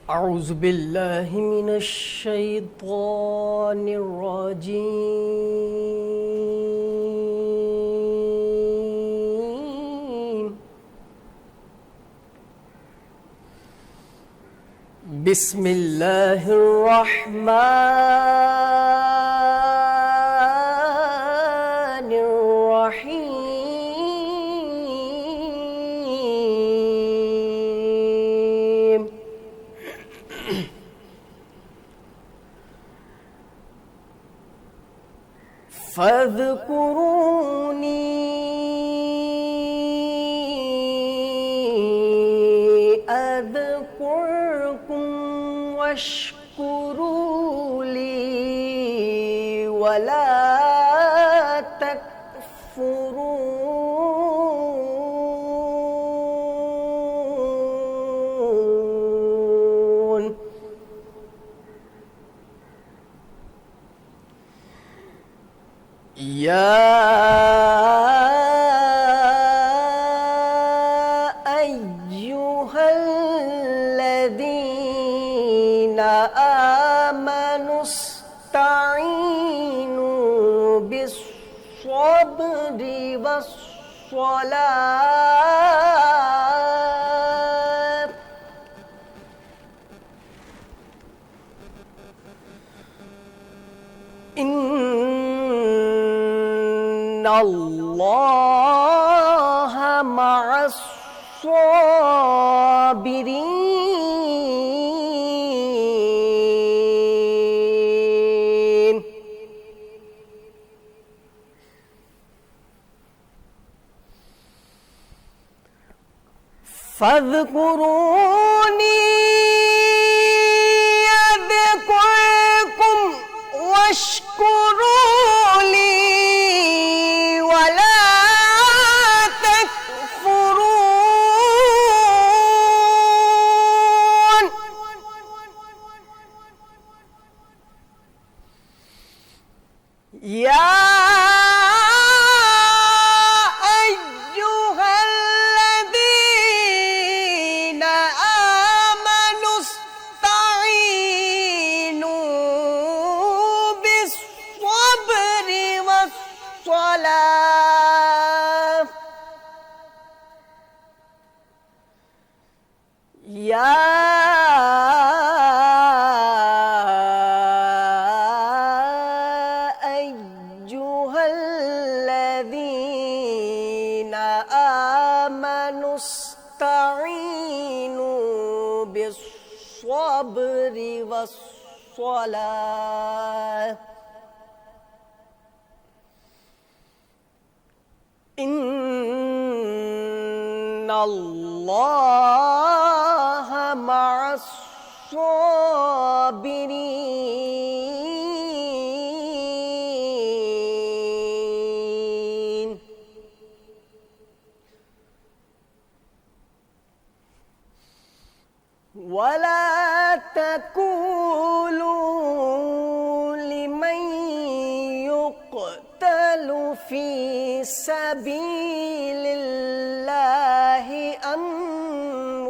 أعوذ بالله من الشيطان الرجيم. بسم الله الرحمن الرحيم. فاذكروني أذكركم واشكروا لي ولا تكفرون. يا أيها الذين آمنوا استعينوا بالصبر والصلاة إن الله مع الصابرين. فاذكروني أذكركم واشكروا لي ولا تكفرون. يا أيها الذين آمنوا استعينوا بالصبر والصلاة. يا أيها الذين آمنوا استعينوا بالصبر والصلاة إن الله مع الصابرين. ولا تقولوا لمن يقتل في سبيل الله أموات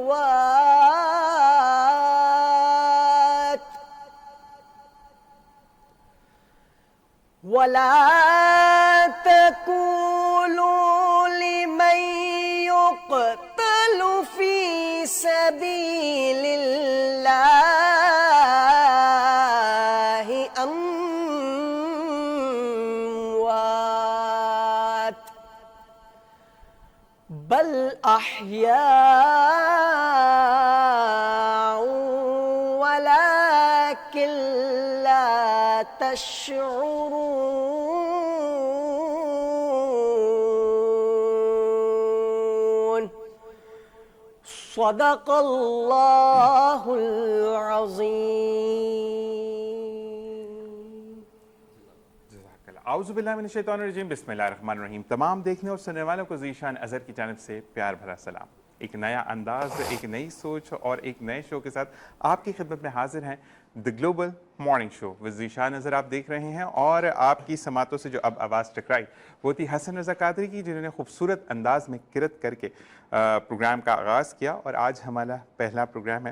ولا تقولوا لمن يقتل في سبيل الله أموات بل أحياء ولكن لا تشعرون. صدق الله العظيم. اعوذ باللہ من الشیطان الرجیم، بسم اللہ الرحمن الرحیم۔ تمام دیکھنے اور سننے والوں کو ذیشان اظہر کی جانب سے پیار بھرا سلام۔ ایک نیا انداز، ایک نئی سوچ اور ایک نئے شو کے ساتھ آپ کی خدمت میں حاضر ہیں the global morning show with Zeeshan Azhar آپ دیکھ رہے ہیں، اور آپ کی سماعتوں سے جو اب آواز ٹکرائی وہ تھی حسن رضا قادری کی، جنہوں نے خوبصورت انداز میں کرت کر کے پروگرام کا آغاز کیا، اور آج ہمارا پہلا پروگرام ہے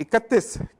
31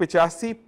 85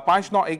591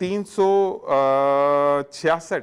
366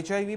HIV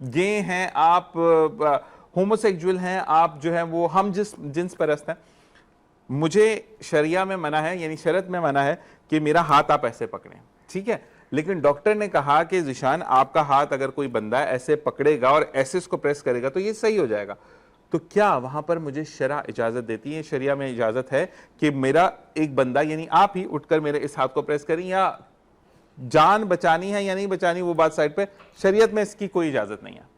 گے ہیں, آپ ہوموسیکجول ہیں, آپ جو ہیں وہ ہم جنس پرست ہیں, مجھے شریعہ میں منع ہے, یعنی شرط میں منع ہے کہ میرا ہاتھ آپ ایسے پکڑیں, ٹھیک ہے, لیکن ڈاکٹر نے کہا کہ ذیشان آپ کا ہاتھ اگر کوئی بندہ ایسے پکڑے گا اور ایسے اس کو پریس کرے گا تو یہ صحیح ہو جائے گا, تو کیا وہاں پر مجھے شرع اجازت دیتی ہے, شریعہ میں اجازت ہے کہ میرا ایک بندہ یعنی آپ ہی اٹھ کر میرے اس ہاتھ کو پریس کریں, یا جان بچانی ہے یا نہیں بچانی وہ بات سائڈ پہ, شریعت میں اس کی کوئی اجازت نہیں ہے؟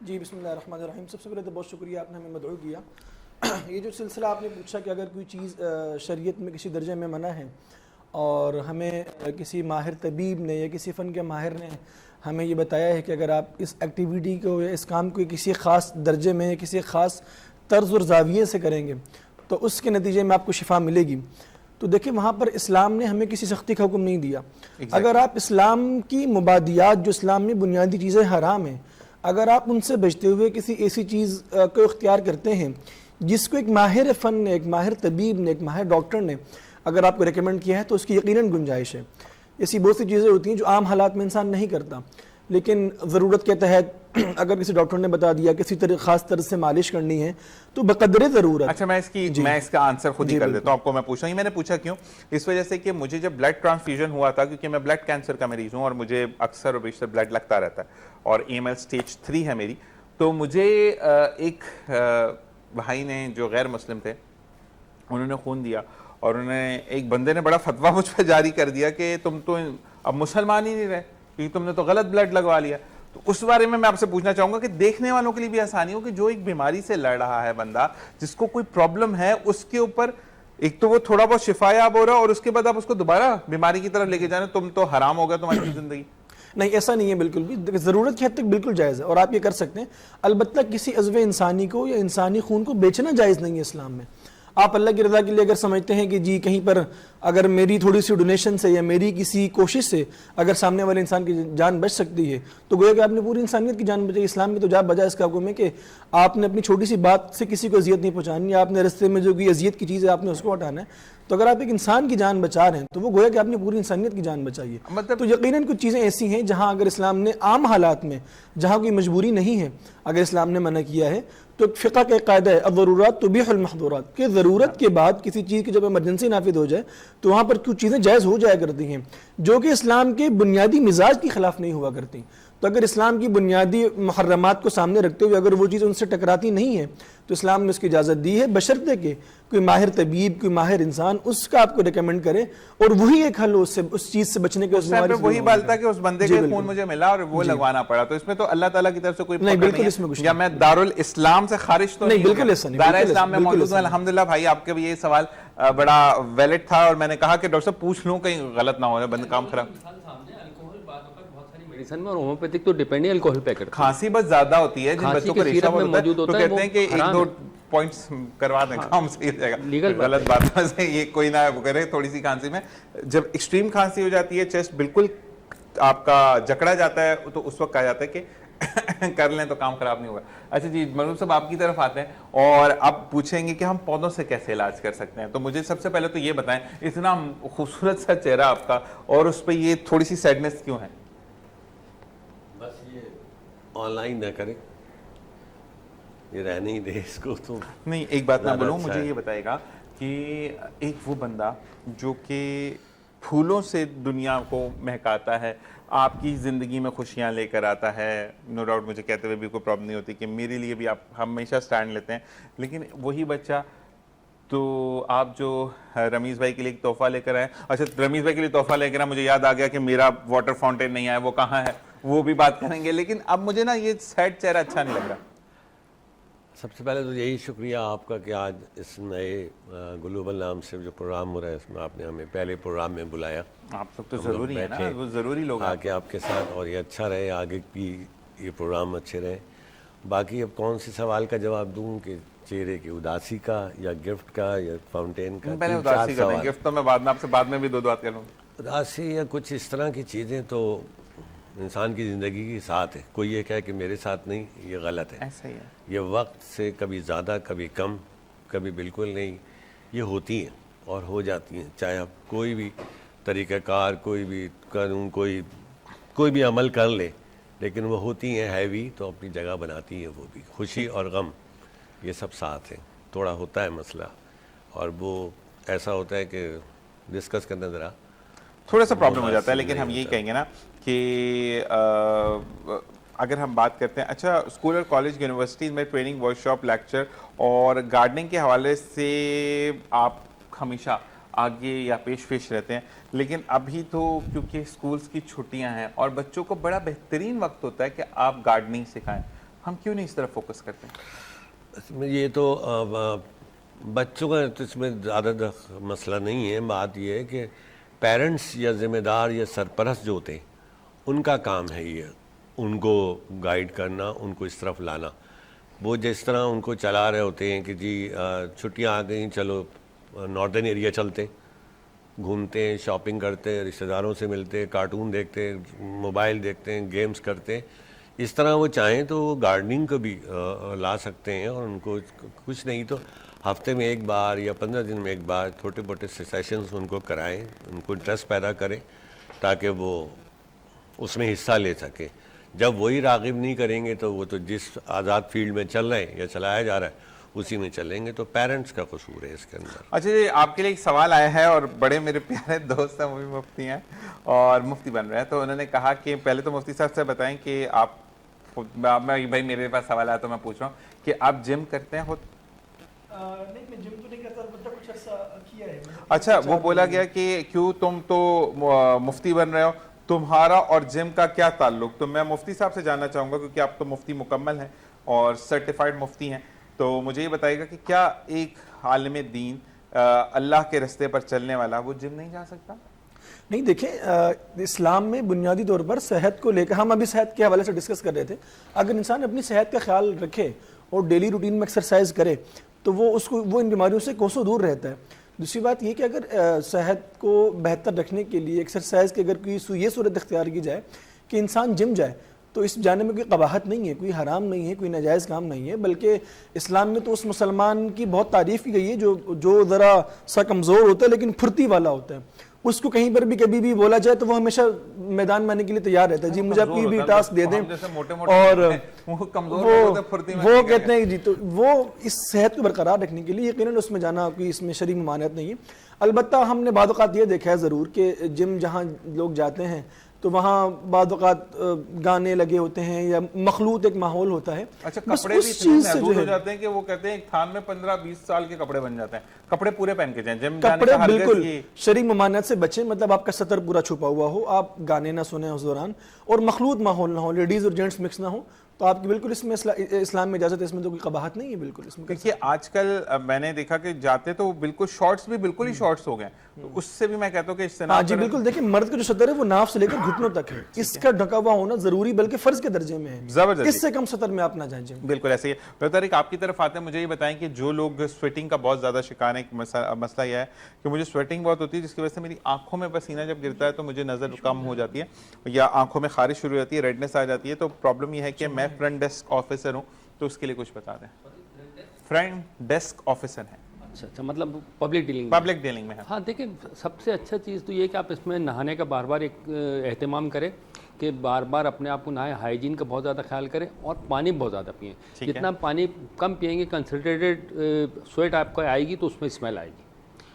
جی بسم اللہ الرحمن الرحیم. سب سے پہلے تو بہت شکریہ آپ نے ہمیں مدعو کیا. یہ جو سلسلہ آپ نے پوچھا کہ اگر کوئی چیز شریعت میں کسی درجے میں منع ہے اور ہمیں کسی ماہر طبیب نے یا کسی فن کے ماہر نے ہمیں یہ بتایا ہے کہ اگر آپ اس ایکٹیویٹی کو یا اس کام کو کسی خاص درجے میں یا کسی خاص طرز اور زاویے سے کریں گے تو اس کے نتیجے میں آپ کو شفا ملے گی, تو دیکھیں وہاں پر اسلام نے ہمیں کسی سختی کا حکم نہیں دیا. اگر آپ اسلام کی مبادیات جو اسلام میں بنیادی چیزیں حرام ہیں, اگر آپ ان سے بچتے ہوئے کسی ایسی چیز کو اختیار کرتے ہیں جس کو ایک ماہر فن نے, ایک ماہر طبیب نے, ایک ماہر ڈاکٹر نے اگر آپ کو ریکمنڈ کیا ہے تو اس کی یقیناً گنجائش ہے. ایسی بہت سی چیزیں ہوتی ہیں جو عام حالات میں انسان نہیں کرتا, لیکن ضرورت کے تحت اگر کسی ڈاکٹر نے بتا دیا کسی خاص طرز سے مالش کرنی ہے تو بقدر ضرورت. اچھا میں اس کا آنسر خود ہی کر دیتا ہوں آپ کو. میں پوچھ رہا ہوں, میں نے پوچھا کیوں, اس وجہ سے کہ مجھے جب بلڈ ٹرانسفیوژن ہوا تھا, کیونکہ میں بلڈ کینسر کا مریض ہوں اور مجھے اکثر و بیشتر بلڈ لگتا رہتا ہے اور AML سٹیج 3 ہے میری, تو مجھے ایک بھائی نے جو غیر مسلم تھے انہوں نے خون دیا اور انہوں نے ایک بندے نے بڑا فتویٰ مجھ پہ جاری کر دیا کہ تم تو اب مسلمان ہی نہیں رہے کیونکہ تم نے تو غلط بلڈ لگوا لیا. تو اس بارے میں آپ سے پوچھنا چاہوں گا کہ دیکھنے والوں کے لیے بھی آسانی ہو کہ جو ایک بیماری سے لڑ رہا ہے بندہ, جس کو کوئی پرابلم ہے, اس کے اوپر ایک تو وہ تھوڑا بہت شفا یاب ہو رہا ہے اور اس کے بعد آپ اس کو دوبارہ بیماری کی طرف لے کے جانا, تم تو حرام ہو گیا تمہاری زندگی. نہیں ایسا نہیں ہے بالکل بھی, ضرورت کی حد تک بالکل جائز ہے اور آپ یہ کر سکتے ہیں. البتہ کسی عضو انسانی کو یا انسانی خون کو بیچنا جائز نہیں ہے اسلام میں. آپ اللہ کی رضا کے لیے اگر سمجھتے ہیں کہ جی کہیں پر اگر میری تھوڑی سی ڈونیشن سے یا میری کسی کوشش سے اگر سامنے والے انسان کی جان بچ سکتی ہے تو گویا کہ آپ نے پوری انسانیت کی جان بچائی. اسلام میں تو جا بجا اس کا حکم ہے کہ آپ نے اپنی چھوٹی سی بات سے کسی کو اذیت نہیں پہنچانی, آپ نے رستے میں جو کوئی اذیت کی چیز ہے آپ نے اس کو ہٹانا ہے. تو اگر آپ ایک انسان کی جان بچا رہے ہیں تو وہ گویا کہ آپ نے پوری انسانیت کی جان بچائی ہے. مطلب تو یقیناً کچھ چیزیں ایسی ہیں جہاں اگر اسلام نے عام حالات میں جہاں کوئی مجبوری نہیں ہے اگر اسلام نے منع کیا ہے تو فقہ کا ایک قاعدہ ہے الضرورات تبیح المحظورات, کہ ضرورت کے بعد کسی چیز کی جب ایمرجنسی نافذ ہو جائے تو وہاں پر کچھ چیزیں جائز ہو جایا کرتی ہیں جو کہ اسلام کے بنیادی مزاج کے خلاف نہیں ہوا کرتی. تو اگر اسلام کی بنیادی محرمات کو سامنے رکھتے ہوئے اگر وہ چیز ان سے ٹکراتی نہیں ہے تو اسلام نے اس کی اجازت دی ہے, بشرطے کہ کوئی ماہر طبیب, کوئی ماہر انسان اس کا آپ کو ریکمینڈ کرے اور وہی ایک حل ہو اس چیز سے بچنے کے. اس بیماری سے وہی بات تھا کہ اس بندے کے خون مجھے ملا اور وہ لگوانا پڑا, تو اس میں تو اللہ تعالیٰ کی طرف سے کوئی نہیں, بالکل اس میں کچھ یا میں دارالاسلام سے خارج تو نہیں, بالکل ایسا نہیں, دارالاسلام میں موجود ہوں الحمدللہ. بھائی آپ کے بھی یہ سوال بڑا ویلڈ تھا اور میں نے کہا کہ ڈاکٹر صاحب پوچھ لوں کہیں غلط نہ ہو جائے, بند کام خراب. میڈیسن میں اور ہومیوپیتھک تو ڈیپینڈ ہے الکوہل پہ کرتا ہے. کھانسی بس زیادہ ہوتی ہے جن بچوں کو ریشہ موجود ہوتا ہے تو کہتے ہیں کہ ایک دو پوائنٹس کروا دیں کام صحیح ہو جائے گا. غلط بات سے یہ کوئی نہ کرے. تھوڑی سی کھانسی میں جب ایکسٹریم کھانسی ہو جاتی ہے, چیسٹ بالکل آپ کا جکڑا جاتا ہے, تو اس وقت کہا جاتا ہے کہ کر لیں تو کام خراب نہیں ہوگا. اچھا جی مروف صاحب آپ کی طرف آتے ہیں اور اب پوچھیں گے کہ ہم پودوں سے کیسے علاج کر سکتے ہیں. تو مجھے سب سے پہلے تو یہ بتائیں, اتنا خوبصورت سا چہرہ آپ کا اور اس پہ یہ تھوڑی سی سیڈنس کیوں ہے؟ بس یہ آن لائن نہ کریں, یہ رہنے ہی دے اس کو. تو نہیں ایک بات نہ بولوں, مجھے یہ بتائے گا کہ ایک وہ بندہ جو کہ پھولوں سے دنیا کو مہکاتا ہے, آپ کی زندگی میں خوشیاں لے کر آتا ہے, نو ڈاؤٹ مجھے کہتے ہوئے بھی کوئی پرابلم نہیں ہوتی کہ میرے لیے بھی آپ ہمیشہ سٹینڈ لیتے ہیں, لیکن وہی بچہ تو آپ جو رمیز بھائی کے لیے ایک تحفہ لے کر آئے. اچھا رمیز بھائی کے لیے تحفہ لے کر آئے, مجھے یاد آ گیا کہ میرا واٹر فاؤنٹین نہیں آیا, وہ کہاں ہے وہ بھی بات کریں گے, لیکن اب مجھے نا یہ سیڈ چہرہ اچھا نہیں لگ رہا. سب سے پہلے تو یہی شکریہ آپ کا کہ آج اس نئے گلوبل نام سے جو پروگرام ہو رہا ہے اس میں آپ نے ہمیں پہلے پروگرام میں بلایا. آپ سب تو ضروری ہے نا, وہ ضروری لوگ آ کے آپ کے ساتھ, اور یہ اچھا رہے, آگے بھی یہ پروگرام اچھے رہے. باقی اب کون سے سوال کا جواب دوں کہ چہرے کی اداسی کا یا گفٹ کا یا فاؤنٹین کا؟ پہلے اداسی کا دیں, گفٹ تو میں بعد میں آپ سے بعد میں بھی دو بات کروں. اداسی یا کچھ اس طرح کی چیزیں تو انسان کی زندگی کے ساتھ ہے. کوئی یہ کہے کہ میرے ساتھ نہیں, یہ غلط ہے. ایسا ہی ہے, یہ وقت سے کبھی زیادہ کبھی کم کبھی بالکل نہیں, یہ ہوتی ہیں اور ہو جاتی ہیں. چاہے آپ کوئی بھی طریقہ کار, کوئی بھی قانون, کوئی بھی عمل کر لے, لیکن وہ ہوتی ہیں ہیوی تو اپنی جگہ بناتی ہیں. وہ بھی خوشی اور غم یہ سب ساتھ ہیں. تھوڑا ہوتا ہے مسئلہ اور وہ ایسا ہوتا ہے کہ ڈسکس کرنا ذرا تھوڑا سا پرابلم ہو جاتا ہے. لیکن ہم یہی کہیں گے نا کہ اگر ہم بات کرتے ہیں اچھا اسکول اور کالج یونیورسٹیز میں ٹریننگ ورک شاپ لیکچر اور گارڈننگ کے حوالے سے آپ ہمیشہ آگے یا پیش رہتے ہیں, لیکن ابھی تو کیونکہ اسکولس کی چھٹیاں ہیں اور بچوں کو بڑا بہترین وقت ہوتا ہے کہ آپ گارڈننگ سکھائیں, ہم کیوں نہیں اس طرف فوکس کرتے ہیں؟ یہ تو بچوں کا تو اس میں زیادہ مسئلہ نہیں ہے. بات یہ ہے کہ پیرنٹس یا ذمہ دار یا سرپرست جو ہوتے ہیں ان کا کام ہے یہ ان کو گائیڈ کرنا, ان کو اس طرف لانا. وہ جس طرح ان کو چلا رہے ہوتے ہیں کہ جی چھٹیاں آ گئیں چلو ناردرن ایریا چلتے, گھومتے ہیں, شاپنگ کرتے, رشتہ داروں سے ملتے, کارٹون دیکھتے, موبائل دیکھتے ہیں, گیمز کرتے. اس طرح وہ چاہیں تو وہ گارڈننگ کو بھی لا سکتے ہیں اور ان کو کچھ نہیں تو ہفتے میں ایک بار یا 15 دن میں ایک بار چھوٹے موٹے سیشنز ان کو کرائیں, ان کو انٹرسٹ پیدا کریں تاکہ وہ اس میں حصہ لے سکیں. جب وہی راغب نہیں کریں گے تو وہ تو جس آزاد فیلڈ میں چل رہے ہیں یا چلایا جا رہا ہے اسی میں چلیں گے, تو پیرنٹس کا قصور ہے اس کے اندر. اچھا جی, آپ کے لیے ایک سوال آیا ہے اور بڑے میرے پیارے دوست ہیں وہ بھی مفتی ہیں اور مفتی بن رہے ہیں, تو انہوں نے کہا کہ پہلے تو مفتی صاحب سے بتائیں کہ آپ بھائی میرے پاس سوال آیا تو میں پوچھ رہا ہوں کہ آپ جم کرتے ہیں؟ نہیں میں جم تو نہیں کرتا, البتہ کچھ عرصہ کیا ہے. اچھا وہ بولا گیا کہ کیوں تم تو مفتی بن رہے ہو, تمہارا اور جم کا کیا تعلق؟ تو میں مفتی صاحب سے جاننا چاہوں گا کیونکہ آپ تو مفتی مکمل ہیں اور سرٹیفائڈ مفتی ہیں, تو مجھے یہ بتائیے گا کہ کیا ایک عالم دین اللہ کے رستے پر چلنے والا وہ جم نہیں جا سکتا؟ نہیں دیکھیں, اسلام میں بنیادی طور پر صحت کو لے کر, ہم ابھی صحت کے حوالے سے ڈسکس کر رہے تھے, اگر انسان اپنی صحت کا خیال رکھے اور ڈیلی روٹین میں ایکسرسائز کرے تو وہ ان بیماریوں سے کوسوں دور رہتا ہے. دوسری بات یہ کہ اگر صحت کو بہتر رکھنے کے لیے ایکسرسائز کی اگر کوئی یہ صورت اختیار کی جائے کہ انسان جم جائے تو اس جانے میں کوئی قباحت نہیں ہے, کوئی حرام نہیں ہے, کوئی ناجائز کام نہیں ہے, بلکہ اسلام میں تو اس مسلمان کی بہت تعریف کی گئی ہے جو ذرا سا کمزور ہوتا ہے لیکن پھرتی والا ہوتا ہے. اس کو کہیں پر بھی کبھی بھی بولا جائے تو وہ ہمیشہ میدان میں آنے کے لیے تیار رہتا ہے. جی مجھے آپ کوئی بھی ٹاسک دے دیں اور وہ کہتے ہیں جی, تو وہ اس صحت کو برقرار رکھنے کے لیے یقیناً اس میں جانا کوئی اس میں شرعی ممانعت نہیں ہے. البتہ ہم نے بعض اوقات یہ دیکھا ہے ضرور کہ جم جہاں لوگ جاتے ہیں تو وہاں بعض اوقات گانے لگے ہوتے ہیں یا مخلوط ایک ماحول ہوتا ہے. اچھا کپڑے بھی اتنے محدود ہو جاتے ہیں کہ وہ کہتے ہیں ایک تھان میں 15-20 سال کے کپڑے بن جاتے ہیں, کپڑے پورے پہن کے جائیں جم جانے کا. بالکل شرعی ممانعت سے بچیں, مطلب آپ کا سطر پورا چھپا ہوا ہو, آپ گانے نہ سنیں اس دوران, اور مخلوط ماحول نہ ہو, لیڈیز اور جینٹس مکس نہ ہو, تو آپ کی بالکل اس میں اسلام میں اجازت ہے, اس میں تو کوئی قباحت نہیں ہے بالکل اس میں. دیکھیے آج کل میں نے دیکھا کہ جاتے تو بالکل شارٹس بھی بالکل ہی شارٹس ہو گئے, تو اس سے بھی میں کہتا ہوں کہ اجتناب جی بالکل. دیکھیں مرد کا جو سطر ہے وہ ناف سے لے کر گھٹنوں تک ہے, اس کا ڈھکا ہوا ہونا ضروری بلکہ فرض کے درجے میں ہے, زبردست. اس سے کم سطر میں آپ نہ جائیں. بالکل ایسے ہی ہے. طارق آپ کی طرف آتے ہیں, مجھے یہ بتائیں کہ جو لوگ سویٹنگ کا بہت زیادہ شکار ہیں, ایک مسئلہ یہ ہے کہ مجھے سویٹنگ بہت ہوتی ہے جس کی وجہ سے میری آنکھوں میں پسینہ جب گرتا ہے تو مجھے نظر کم ہو جاتی ہے یا آنکھوں میں خارش شروع ہو جاتی ہے, ریڈنس آ جاتی ہے. تو پرابلم یہ ہے کہ میں فرنٹ ڈیسک آفیسر ہوں, تو اس کے لیے کچھ بتا دیں. فرنٹ ڈیسک آفیسر ہیں. اچھا مطلب پبلک ڈیلنگ میں. ہاں دیکھیں سب سے اچھا چیز تو یہ کہ آپ اس میں نہانے کا بار بار ایک اہتمام کریں کہ بار بار اپنے آپ کو نہائیں, ہائیجین کا بہت زیادہ خیال کریں اور پانی بہت زیادہ پئیں. جتنا پانی کم پئیں گے کنسنٹریٹڈ سویٹ آپ کو آئے گی تو اس میں اسمیل آئے گی.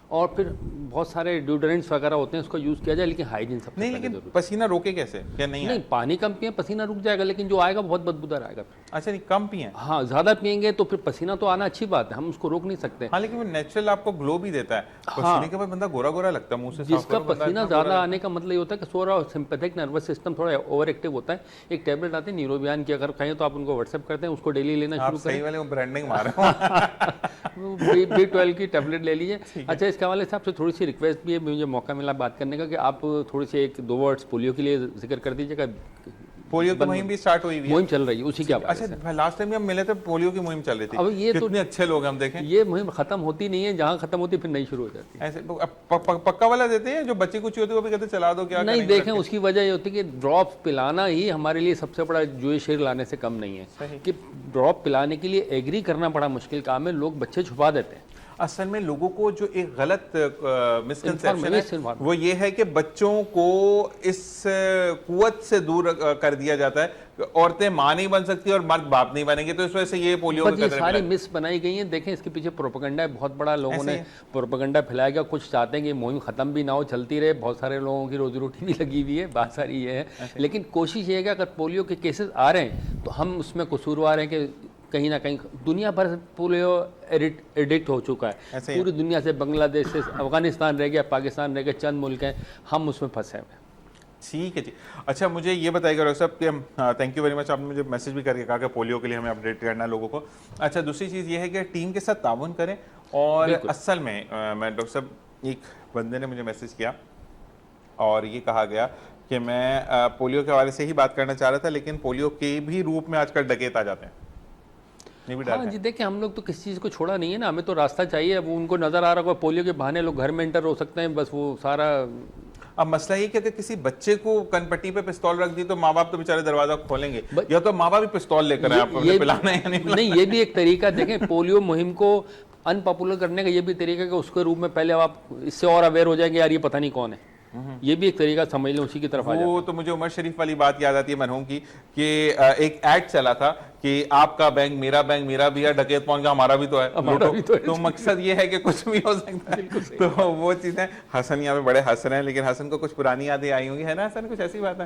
اور پھر بہت سارے ڈیوڈرنٹس وغیرہ ہوتے ہیں اس کو یوز کیا جائے, لیکن ہائیجین سب سے نہیں. لیکن پسینہ روکے کیسے؟ کیا نہیں پانی کم پئیں پسینہ رک جائے گا, لیکن جو آئے گا بہت بدبودار آئے گا. اچھا نہیں کم پئیں. ہاں زیادہ پئیں گے تو پھر پسینہ تو آنا اچھی بات ہے, ہم اس کو روک نہیں سکتے. ہاں لیکن وہ نیچرل آپ کو گلو بھی دیتا ہے, پسینے کے بعد بندہ گورا گورا لگتا ہے منہ سے. جس کا پسینہ زیادہ آنے کا مطلب یہ ہوتا ہے کہ سورا سمپیتھک نروس سسٹم تھوڑا اوور ایکٹیو ہوتا ہے. ایک ٹیبلٹ آتی ہے نیوروبیان کی, اگر کہیں تو آپ ان کو واٹس ایپ کرتے ہیں, اس کو ڈیلی لینا شروع کریں. صحیح والے برانڈنگ مار رہے ہوں. B12 کی ٹیبلٹ لے لیجیے. اچھا اس کے حوالے سے آپ سے تھوڑی سی ریکویسٹ بھی ہے, مجھے موقع ملا بات کرنے کا, کہ آپ تھوڑی سی 1-2 ورڈز پولیو کے لیے ذکر کر دیجیے گا. پولیو کی مہم بھی سٹارٹ ہوئی ہے, مہم چل رہی ہے اسی کے حوالے سے. اچھا لاسٹ ٹائم ہم ملے تھے پولیو کی مہم چل رہی تھی. اب یہ تو کتنے اچھے لوگ ہیں, ہم دیکھیں یہ مہم ختم ہوتی نہیں ہے, جہاں ختم ہوتی ہے پھر نئی شروع ہو جاتی ہے. ایسے پکا والا دیتے ہیں جو بچے کچھ ہوتے ہیں وہ بھی کہتے چلا دو, کیا نہیں دیکھیں اس کی وجہ یہ ہوتی ہے کہ ڈراپس پلانا ہی ہمارے لیے سب سے بڑا جوئے شیر لانے سے کم نہیں ہے. کہ ڈراپ پلانے کے لیے ایگری کرنا بڑا مشکل کام ہے, لوگ بچے چھپا دیتے ہیں. اصل میں لوگوں کو جو ایک غلط مسکنسیپشن ہے Information. وہ یہ ہے کہ بچوں کو اس قوت سے دور کر دیا جاتا ہے، عورتیں ماں نہیں بن سکتی اور مرد باپ نہیں بنیں گے، تو اس وجہ سے یہ پولیو بس یہ ساری مس بنائی گئی ہیں. دیکھیں اس کے پیچھے پروپیگنڈا ہے بہت بڑا، لوگوں نے پروپیگنڈا پھیلایا گیا. کچھ چاہتے ہیں کہ مہم ختم بھی نہ ہو، چلتی رہے، بہت سارے لوگوں کی روزی روٹی بھی لگی ہوئی ہے، بات ساری یہ ہے. لیکن کوشش یہ ہے کہ اگر پولیو کے کیسز آ رہے ہیں تو ہم اس میں قصوروار ہیں کہ کہیں نہ کہیں دنیا بھر سے پولیو ایڈکٹ ہو چکا ہے. پوری دنیا سے، بنگلہ دیش سے افغانستان رہ گیا، پاکستان رہ گیا، چند ملک ہیں، ہم اس میں پھنسے ہوئے ہیں. ٹھیک ہے جی. اچھا مجھے یہ بتائیے گا ڈاکٹر صاحب کہ تھینک یو ویری مچ، آپ نے مجھے میسج بھی کر کے کہا کہ پولیو کے لیے ہمیں اپڈیٹ کرنا ہے لوگوں کو. اچھا دوسری چیز یہ ہے کہ ٹیم کے ساتھ تعاون کریں. اور اصل میں ڈاکٹر صاحب ایک بندے نے مجھے میسج کیا اور یہ کہا گیا کہ میں پولیو کے حوالے سے ہی بات کرنا چاہ رہا تھا، لیکن پولیو کے بھی روپ میں آج کل ڈکیت آ جاتے ہیں. ہاں جی دیکھیں ہم لوگ تو کسی چیز کو چھوڑا نہیں ہے نا، ہمیں تو راستہ چاہیے. وہ ان کو نظر آ رہا ہوگا پولیو کے بہانے لوگ گھر میں انٹر ہو سکتے ہیں، بس وہ سارا. اب مسئلہ یہ کہ اگر کسی بچے کو کن پٹی پہ پستول رکھ دی تو ماں باپ تو بیچارے دروازہ کھولیں گے، یا تو ماں باپ بھی پستول لے کر آپ کو پلانا ہے یا نہیں. یہ بھی ایک طریقہ. دیکھیں پولیو مہم کو ان پاپولر کرنے کا یہ بھی طریقہ کہ اس کے روپ میں پہلے آپ اس سے اور اویئر ہو جائیں گے، یار یہ پتہ نہیں کون ہے. یہ بھی ایک طریقہ سمجھ لیں، اسی کی طرف آ جائیں. وہ تو مجھے عمر شریف والی بات یاد آتی ہے مرحوم کی کہ ایک ایڈ چلا تھا کہ آپ کا بینک میرا بھی ہے، ڈکیت پہنچ گیا ہمارا بھی تو ہے. تو مقصد یہ ہے کہ کچھ بھی ہو سکتا ہے. تو وہ چیزیں حسن یہاں پہ بڑے ہنس رہے ہیں، لیکن حسن کو کچھ پرانی یادیں آئی ہوں گی، ہے نا حسن؟ کچھ ایسی بات ہے.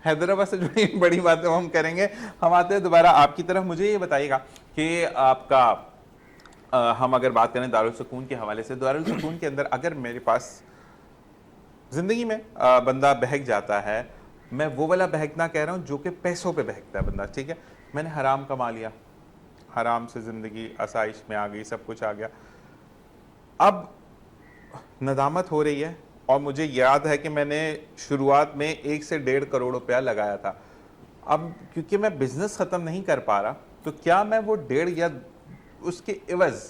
حیدرآباد سے جڑی بڑی باتیں ہم کریں گے. ہم آتے ہیں دوبارہ آپ کی طرف. مجھے یہ بتائیے گا کہ آپ کا ہم اگر بات کریں دارالسکون کے حوالے سے، دارالسکون کے اندر اگر میرے پاس زندگی میں بندہ بہک جاتا ہے، میں وہ والا بہکنا کہہ رہا ہوں جو کہ پیسوں پہ بہکتا ہے بندہ، ٹھیک ہے، میں نے حرام کما لیا، حرام سے زندگی آسائش میں آ گئی، سب کچھ آ گیا، اب ندامت ہو رہی ہے. اور مجھے یاد ہے کہ میں نے شروعات میں 1 سے 1.5 کروڑ روپیہ لگایا تھا. اب کیونکہ میں بزنس ختم نہیں کر پا رہا، تو کیا میں وہ 1.5 یا اس کے عوض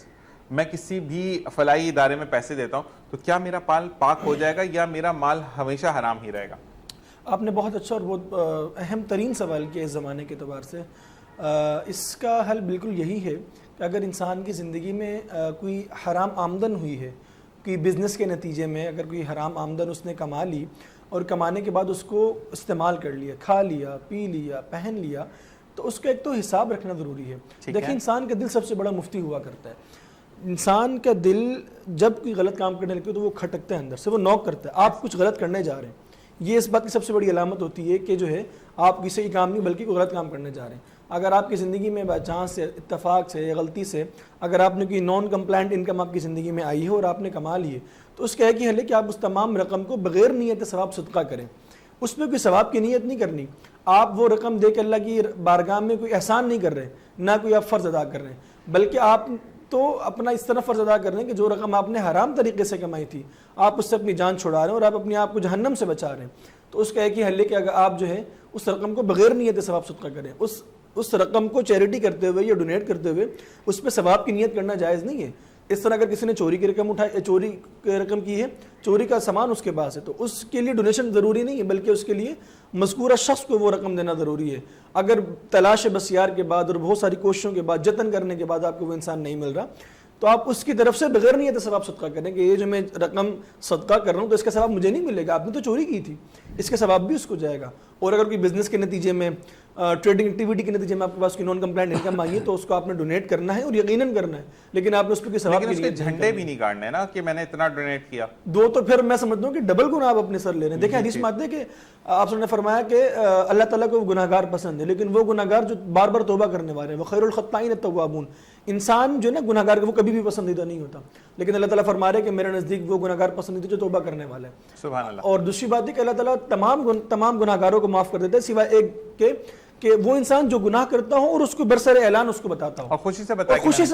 میں کسی بھی فلاحی ادارے میں پیسے دیتا ہوں تو کیا میرا مال پاک ہو جائے گا یا میرا مال ہمیشہ حرام ہی رہے گا؟ آپ نے بہت اچھا اور بہت اہم ترین سوال کیا اس زمانے کے اعتبار سے. اس کا حل بالکل یہی ہے کہ اگر انسان کی زندگی میں کوئی حرام آمدن ہوئی ہے، کوئی بزنس کے نتیجے میں اگر کوئی حرام آمدن اس نے کما لی اور کمانے کے بعد اس کو استعمال کر لیا، کھا لیا، پی لیا، پہن لیا، تو اس کا ایک تو حساب رکھنا ضروری ہے. دیکھیں انسان کا دل سب سے بڑا مفتی ہوا کرتا ہے. انسان کا دل جب کوئی غلط کام کرنے لگتا ہے تو وہ کھٹکتا ہے، اندر سے وہ نوک کرتا ہے، آپ کچھ غلط کرنے جا رہے ہیں. یہ اس بات کی سب سے بڑی علامت ہوتی ہے کہ جو ہے آپ کسی کام نہیں بلکہ کوئی غلط کام کرنے جا رہے ہیں. اگر آپ کی زندگی میں بائی چانس سے، اتفاق سے یا غلطی سے اگر آپ نے کوئی نان کمپلائنٹ انکم آپ کی زندگی میں آئی ہے اور آپ نے کما لی ہے، تو اس کا ایک ہی حل ہے کہ آپ اس تمام رقم کو بغیر نیت ثواب صدقہ کریں. اس میں کوئی ثواب کی نیت نہیں کرنی. آپ وہ رقم دے کے اللہ کی بارگاہ میں کوئی احسان نہیں کر رہے، نہ کوئی آپ فرض ادا کر رہے ہیں، بلکہ آپ تو اپنا اس طرح فرض ادا کر رہے ہیں کہ جو رقم آپ نے حرام طریقے سے کمائی تھی آپ اس سے اپنی جان چھڑا رہے ہیں اور آپ اپنے آپ کو جہنم سے بچا رہے ہیں. تو اس کا ایک ہی حل ہے کہ اگر آپ جو ہے اس رقم کو بغیر نیت ثواب صدقہ کریں. اس رقم کو چیریٹی کرتے ہوئے یا ڈونیٹ کرتے ہوئے اس پہ ثواب کی نیت کرنا جائز نہیں ہے. اس طرح اگر کسی نے چوری کی رقم کی ہے، چوری کا سامان اس کے پاس ہے، تو اس کے لیے ڈونیشن ضروری نہیں ہے، بلکہ اس کے لیے مذکورہ شخص کو وہ رقم دینا ضروری ہے. اگر تلاش بسیار کے بعد اور بہت ساری کوششوں کے بعد، جتن کرنے کے بعد آپ کو وہ انسان نہیں مل رہا، تو آپ اس کی طرف سے بغیر نیت ثواب صدقہ کریں کہ یہ جو میں رقم صدقہ کر رہا ہوں تو اس کا ثواب مجھے نہیں ملے گا، آپ نے تو چوری کی تھی، اس کا ثواب بھی اس کو جائے گا. اور اگر کوئی بزنس کے نتیجے میں، ٹریڈنگ ایکٹیویٹی کے نتیجے میں آپ کے پاس کوئی نان کمپلائنٹ انکم آئی ہے تو اس کو آپ نے ڈونیٹ کرنا ہے اور یقیناً کرنا ہے، لیکن آپ نے اس پہ کوئی ثواب لیکن اس کے جھنڈے بھی نہیں کاٹنے نا کہ میں نے اتنا ڈونیٹ کیا. دو تو پھر میں سمجھتا ہوں کہ ڈبل گناہ آپ اپنے سر لے رہے ہیں. دیکھیں حدیث میں آتے ہیں کہ آپ نے فرمایا کہ اللہ تعالیٰ کو گناہگار پسند ہے، لیکن وہ گناہگار جو بار بار توبہ کرنے والے ہیں، وہ خیر الخطائین التوابون. انسان جو ہے نا گناہگار وہ کبھی بھی پسندیدہ نہیں ہوتا، لیکن اللہ تعالیٰ فرما رہے ہیں کہ میرے نزدیک وہ گناہگار پسندیدہ جو توبہ کرنے والے ہیں. سبحان اللہ. اور دوسری بات ہے کہ اللہ تعالیٰ تمام گناہگاروں کو معاف کر دیتا ہے سوائے ایک کے کہ وہ انسان جو گناہ کرتا ہو اور اس کو برسر اعلان اس کو بتاتا ہو اور خوشی سے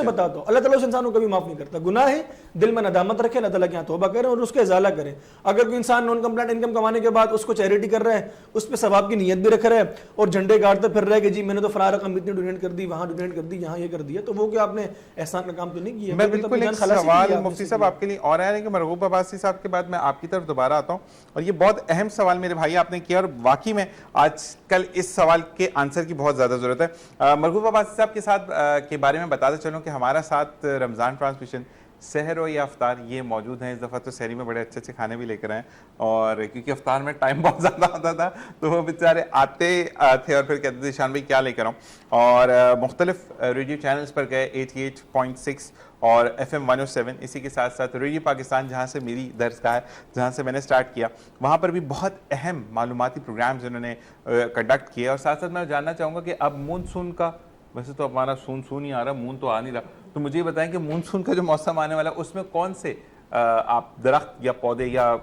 بتاتا ہو. اللہ تعالیٰ اس انسان کو کبھی معاف نہیں کرتا. گناہ ہے، دل میں ندامت رکھے، اللہ تعالیٰ کے یہاں توبہ کرے اور اس کا ازالہ کرے. اگر کوئی انسان نان کمپلائنٹ انکم کمانے کے بعد اس کو چیریٹی کر رہا ہے، اس پہ ثواب کی نیت بھی رکھ رہا ہے اور جھنڈے گاڑتا پھر رہا ہے کہ جی میں نے تو فلاں رقم اتنی ڈونیٹ کر دی، وہاں ڈونیٹ کر دی، یہاں یہ کر دیا، تو وہ کہ آپ نے احسان کا کام تو نہیں کیا. میں بالکل ایک سوال مفتی صاحب آپ کے لیے اور ہے کہ مرغوب عباسی صاحب کے بعد میں آپ کی طرف دوبارہ آتا ہوں، اور یہ بہت اہم سوال میرے بھائی آپ نے کیا، اور واقعی میں آج کل اس سوال کے آنسر کی بہت زیادہ ضرورت ہے. مرغوب عباسی صاحب کے ساتھ کے بارے میں بتاتے چلوں کہ ہمارا ساتھ رمضان ٹرانسمیشن سحر و یا افطار یہ موجود ہیں. اس دفعہ تو سحری میں بڑے اچھے اچھے کھانے بھی لے کر آئے, اور کیونکہ افطار میں ٹائم بہت زیادہ ہوتا تھا تو وہ بیچارے آتے تھے اور پھر کہتے تھے شان بھائی کیا لے کر آؤں, اور مختلف ریڈیو چینلز پر گئے 88.6 اور FM 107, اسی کے ساتھ ساتھ ریڈیو پاکستان جہاں سے میری درسگاہ ہے, جہاں سے میں نے سٹارٹ کیا, وہاں پر بھی بہت اہم معلوماتی پروگرامز انہوں نے کنڈکٹ کیے. اور ساتھ ساتھ میں جاننا چاہوں گا کہ اب مونسون کا, ویسے تو ہمارا سون ہی آ رہا, مون تو آ نہیں رہا, تو مجھے یہ بتائیں کہ مونسون کا جو موسم آنے والا ہے اس میں کون سے آپ درخت یا پودے یا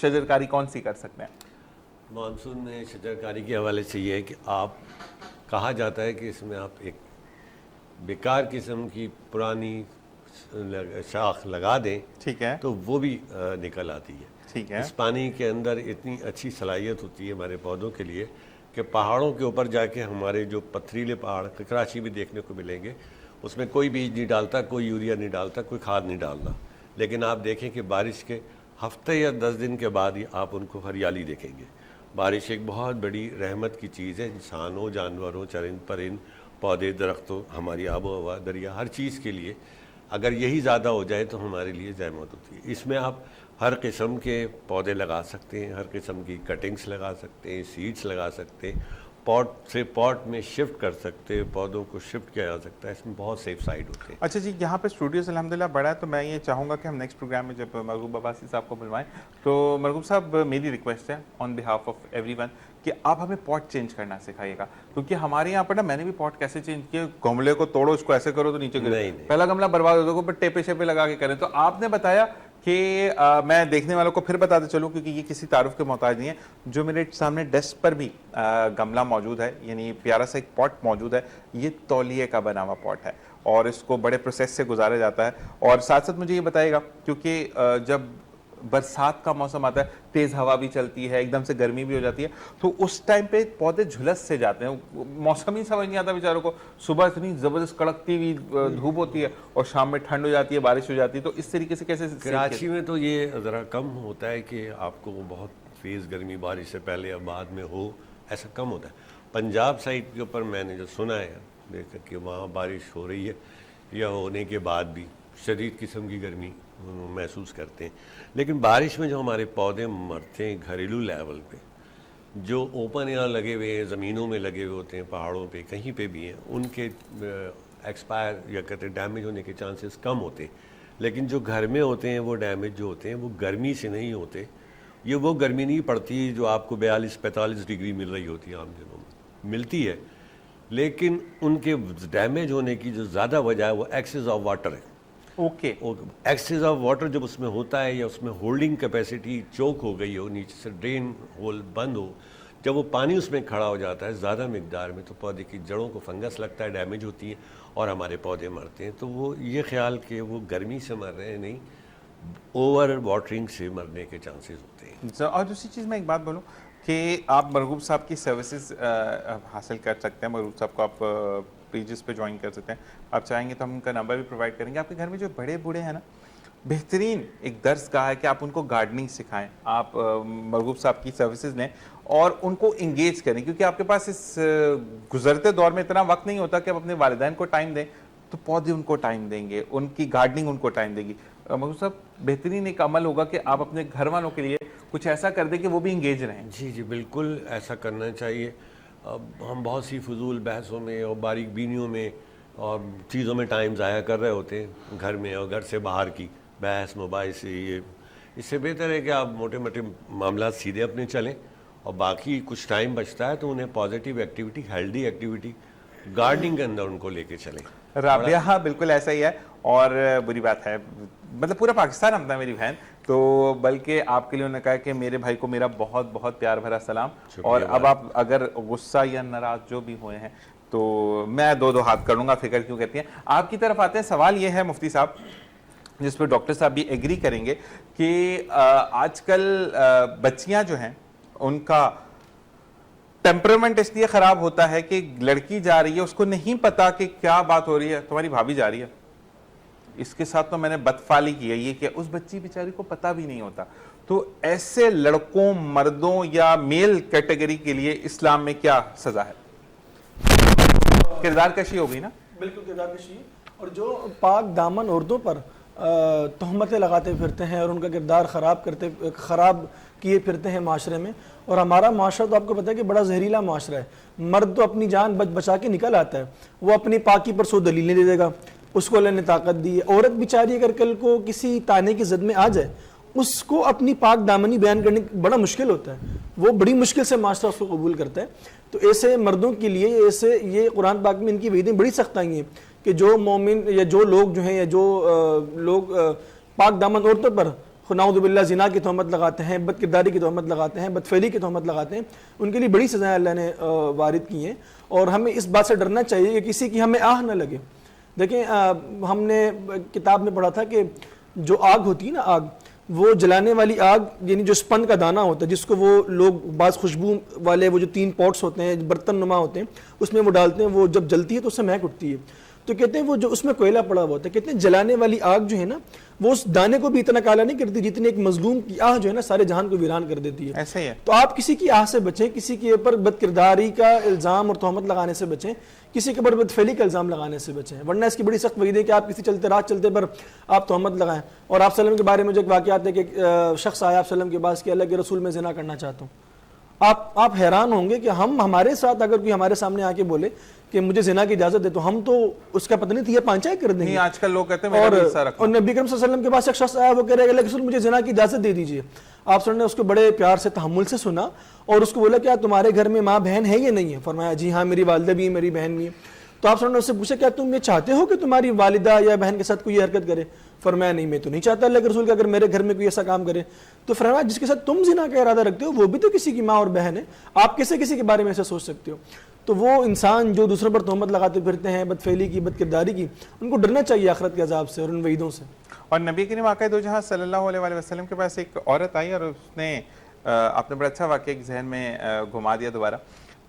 شجرکاری کون سی کر سکتے ہیں؟ مانسون میں شجرکاری کے حوالے سے یہ ہے کہ آپ کہا جاتا ہے کہ اس میں آپ ایک بیکار قسم کی پرانی شاخ لگا دیں, ٹھیک ہے, تو وہ بھی نکل آتی ہے. ٹھیک ہے, اس پانی کے اندر اتنی اچھی صلاحیت ہوتی ہے ہمارے پودوں کے لیے کہ پہاڑوں کے اوپر جا کے ہمارے جو پتھریلے پہاڑ کراچی بھی دیکھنے کو ملیں گے, اس میں کوئی بیج نہیں ڈالتا, کوئی یوریا نہیں ڈالتا, کوئی کھاد نہیں ڈالتا, لیکن آپ دیکھیں کہ بارش کے ہفتے یا 10 دن کے بعد ہی آپ ان کو ہریالی دیکھیں گے. بارش ایک بہت بڑی رحمت کی چیز ہے, انسان ہو, جانور ہو, چرند پرند, پودے درخت ہو, ہماری آب و ہوا, دریا, ہر چیز کے لیے اگر یہی زیادہ ہو جائے تو ہمارے لیے زحمت ہوتی ہے. اس میں آپ ہر قسم کے پودے لگا سکتے ہیں, ہر قسم کی کٹنگز لگا سکتے ہیں, سیڈز لگا سکتے ہیں, پاٹ سے پاٹ میں شفٹ کر سکتے ہیں, پودوں کو شفٹ کیا جا سکتا ہے. اس میں بہت سیف سائڈ ہوتے ہیں. اچھا جی, یہاں پہ اسٹوڈیوز الحمدللہ بڑا ہے, تو میں یہ چاہوں گا کہ ہم نیکسٹ پروگرام میں جب مرغوب عباسی صاحب کو بلوائیں تو مرغوب صاحب میری ریکویسٹ ہے آن بہاف آف ایوری ون کہ آپ ہمیں پاٹ چینج کرنا سکھائیے گا, کیونکہ ہمارے یہاں پر نا, میں نے بھی پاٹ کیسے چینج کیا, گملے کو توڑو, اس کو ایسے کرو تو نیچے گرے, پہلا گملہ برباد ہو تو پھر ٹیپے شیپے لگا کے کریں. تو آپ نے بتایا کہ میں دیکھنے والوں کو پھر بتاتے چلوں کیونکہ یہ کسی تعارف کے محتاج نہیں ہے, جو میرے سامنے ڈیسک پر بھی گملہ موجود ہے, یعنی پیارا سا ایک پاٹ موجود ہے, یہ تولیے کا بنا ہوا پاٹ ہے اور اس کو بڑے پروسیس سے گزارا جاتا ہے. اور ساتھ ساتھ مجھے یہ بتائے گا, کیونکہ جب برسات کا موسم آتا ہے, تیز ہوا بھی چلتی ہے, ایک دم سے گرمی بھی ہو جاتی ہے, تو اس ٹائم پہ پودے جھلس سے جاتے ہیں, موسم ہی سمجھ نہیں آتا بیچاروں کو, صبح اتنی زبردست کڑکتی ہوئی دھوپ ہوتی ہے اور شام میں ٹھنڈ ہو جاتی ہے, بارش ہو جاتی ہے, تو اس طریقے سے کیسے؟ کراچی میں تو یہ ذرا کم ہوتا ہے کہ آپ کو بہت تیز گرمی بارش سے پہلے یا بعد میں ہو, ایسا کم ہوتا ہے. پنجاب سائڈ کے اوپر میں نے جو سنا ہے دیکھ کر کہ وہاں بارش ہو رہی ہے یا ہونے کے بعد بھی شدید قسم کی گرمی محسوس کرتے ہیں. لیکن بارش میں جو ہمارے پودے مرتے ہیں گھریلو لیول پہ, جو اوپن ایئر لگے ہوئے ہیں, زمینوں میں لگے ہوئے ہوتے ہیں, پہاڑوں پہ کہیں پہ بھی ہیں, ان کے ایکسپائر یا کہتے ہیں ڈیمیج ہونے کے چانسز کم ہوتے ہیں. لیکن جو گھر میں ہوتے ہیں وہ ڈیمیج جو ہوتے ہیں وہ گرمی سے نہیں ہوتے, یہ وہ گرمی نہیں پڑتی جو آپ کو 42-45 ڈگری مل رہی ہوتی ہے عام دنوں میں, ملتی ہے, لیکن ان کے ڈیمیج ہونے کی جو زیادہ وجہ ہے وہ ایکسس آف واٹر ہے. اوکے, ایکسس آف واٹر جب اس میں ہوتا ہے یا اس میں ہولڈنگ کیپیسٹی چوک ہو گئی ہو, نیچے سے ڈرین ہول بند ہو, جب وہ پانی اس میں کھڑا ہو جاتا ہے زیادہ مقدار میں, تو پودے کی جڑوں کو فنگس لگتا ہے, ڈیمیج ہوتی ہے اور ہمارے پودے مرتے ہیں. تو وہ یہ خیال کہ وہ گرمی سے مر رہے ہیں, نہیں, اوور واٹرنگ سے مرنے کے چانسز ہوتے ہیں. اور دوسری چیز میں ایک بات بولوں کہ آپ مرغوب صاحب کی سروسز حاصل کر سکتے ہیں, مرغوب صاحب کو آپ پیجز پہ جوائن کر سکتے ہیں, آپ چاہیں گے تو ہم ان کا نمبر بھی پرووائڈ کریں گے. آپ کے گھر میں جو بڑے بوڑھے ہیں نا, بہترین ایک درس گاہ ہے کہ آپ ان کو گارڈننگ سکھائیں, آپ مرغوب صاحب کی سروسز لیں اور ان کو انگیج کریں, کیونکہ آپ کے پاس اس گزرتے دور میں اتنا وقت نہیں ہوتا کہ آپ اپنے والدین کو ٹائم دیں, تو پودے ان کو ٹائم دیں گے, ان کی گارڈننگ ان کو ٹائم دے گی. مرغوب صاحب بہترین ایک عمل ہوگا کہ آپ اپنے گھر والوں کے لیے کچھ ایسا کر دیں کہ وہ بھی انگیج رہیں. جی جی بالکل ایسا کرنا چاہیے. اب ہم بہت سی فضول بحثوں میں اور باریک بینیوں میں اور چیزوں میں ٹائم ضائع کر رہے ہوتے ہیں گھر میں, اور گھر سے باہر کی بحث موبائل سے. یہ اس سے بہتر ہے کہ آپ موٹے موٹے معاملات سیدھے اپنے چلیں, اور باقی کچھ ٹائم بچتا ہے تو انہیں positive activity, healthy activity gardening کے اندر ان کو لے کے چلیں. رابعہ بالکل ایسا ہی ہے, اور بری بات ہے, مطلب پورا پاکستان ہمتا ہے میری بہن, تو بلکہ آپ کے لیے انہوں نے کہا کہ میرے بھائی کو میرا بہت بہت پیار بھرا سلام. اور اب آپ اگر غصہ یا ناراض جو بھی ہوئے ہیں تو میں دو ہاتھ کروں گا, فکر کیوں کہتی ہیں. آپ کی طرف آتے ہیں, سوال یہ ہے مفتی صاحب, جس پہ ڈاکٹر صاحب بھی ایگری کریں گے کہ آج کل بچیاں جو ہیں ان کا ٹیمپرمنٹ اس لیے خراب ہوتا ہے کہ لڑکی جا رہی ہے, اس کو نہیں پتا کہ کیا بات ہو رہی ہے, تمہاری بھابھی جا رہی ہے, اس کے ساتھ تو میں نے بدفعلی کی ہے, یہ کہ اس بچی بیچاری کو پتہ بھی نہیں ہوتا. تو ایسے لڑکوں, مردوں یا میل کیٹیگری کے لیے اسلام میں کیا سزا ہے؟ کردار کشی ہو گئی نا. بالکل کردار کشی. اور جو پاک دامن عورتوں پر تہمتیں لگاتے پھرتے ہیں اور ان کا کردار خراب کیے پھرتے ہیں معاشرے میں. اور ہمارا معاشرہ تو آپ کو پتہ ہے کہ بڑا زہریلا معاشرہ ہے. مرد تو اپنی جان بچا کے نکل آتا ہے, وہ اپنی پاکی پر 100 دلیلیں دے دے گا, اس کو اللہ نے طاقت دی ہے. عورت بیچاری اگر کل کو کسی تانے کی زد میں آ جائے, اس کو اپنی پاک دامنی بیان کرنے بڑا مشکل ہوتا ہے, وہ بڑی مشکل سے معاشرہ اس کو قبول کرتا ہے. تو ایسے مردوں کے لیے یہ قرآن پاک میں ان کی وعیدیں بڑی سخت آئی ہیں کہ جو مومن یا جو لوگ جو ہیں یا جو لوگ پاک دامن عورتوں پر نعوذ باللہ زنا کی تہمت لگاتے ہیں, بد کرداری کی تہمت لگاتے ہیں, بدفعلی کی تہمت لگاتے ہیں, ان کے لیے بڑی سزائیں اللہ نے وارد کی ہیں. اور ہمیں اس بات سے ڈرنا چاہیے کہ کسی کی ہمیں آہ نہ لگے. دیکھیں ہم نے کتاب میں پڑھا تھا کہ جو آگ ہوتی ہے نا, آگ, وہ جلانے والی آگ یعنی جو اسپن کا دانہ ہوتا ہے جس کو وہ لوگ بعض خوشبو والے وہ جو 3 پوٹس ہوتے ہیں برتن نما ہوتے ہیں اس میں وہ ڈالتے ہیں, وہ جب جلتی ہے تو اس سے مہک اٹھتی ہے. تو کہتے ہیں وہ جو اس میں کوئلہ پڑا ہوا ہوتا ہے, کہتے ہیں جلانے والی آگ جو ہے نا وہ اس دانے کو بھی اتنا کالا نہیں کرتی جتنے ایک مظلوم کی آہ جو ہے نا سارے جہان کو ویران کر دیتی ہے. ایسا ہی ہے. تو آپ کسی کی آہ سے بچیں, کسی کے اوپر بد کرداری کا الزام اور تہمت لگانے سے بچیں, کسی کے اوپر بدفعلی کا الزام لگانے سے بچیں, ورنہ اس کی بڑی سخت وعید ہے کہ آپ کسی راہ چلتے پر آپ تہمت لگائیں. اور آپ صلی اللہ علیہ وسلم کے بارے میں جو ایک واقعات ہے کہ ایک شخص آیا آپ صلی اللہ علیہ وسلم کے پاس کہ اللہ کے رسول میں زنا کرنا چاہتا ہوں. آپ حیران ہوں گے کہ ہمارے ساتھ اگر کوئی ہمارے سامنے آ کے بولے کہ مجھے زنا کی اجازت دے تو ہم تو اس کا پتہ نہیں تھی یہ پانچائی کر دیں گے. آج کل لوگ کہتے ہیں میرا بھی حصہ رکھنا. اور نبی کریم صلی اللہ علیہ وسلم کے پاس ایک شخص آیا, وہ کہہ رہا ہے کہ اللہ کے رسول مجھے زنا کی اجازت دے دیجیے. آپ صلی اللہ نے اس کو بڑے پیار سے تحمل سے سنا اور اس کو بولا کیا تمہارے گھر میں ماں بہن ہے یا نہیں ہے؟ فرمایا جی ہاں میری والدہ بھی ہے, میری بہن بھی ہے. تو آپ صلی اللہ نے اس سے پوچھا کیا تم یہ چاہتے ہو کہ تمہاری والدہ یا بہن کے ساتھ کوئی یہ حرکت کرے؟ فرمایا نہیں میں تو نہیں چاہتا اللہ کے رسول کہ اگر میرے گھر میں کوئی ایسا کام کرے. تو فرمایا جس کے ساتھ تم زنا کا ارادہ رکھتے ہو وہ بھی تو کسی کی ماں اور بہن ہے, آپ کیسے کسی کے بارے میں ایسا سوچ سکتے ہو؟ تو وہ انسان جو دوسروں پر تہمت لگاتے پھرتے ہیں بدفعلی کی, بد کرداری کی, ان کو ڈرنا چاہیے آخرت کے عذاب سے اور ان وعیدوں سے. اور نبی کریم آقا دو جہاں صلی اللہ علیہ وسلم کے پاس ایک عورت آئی اور اس نے آپ نے بڑا اچھا واقعہ ایک ذہن میں گھما دیا دوبارہ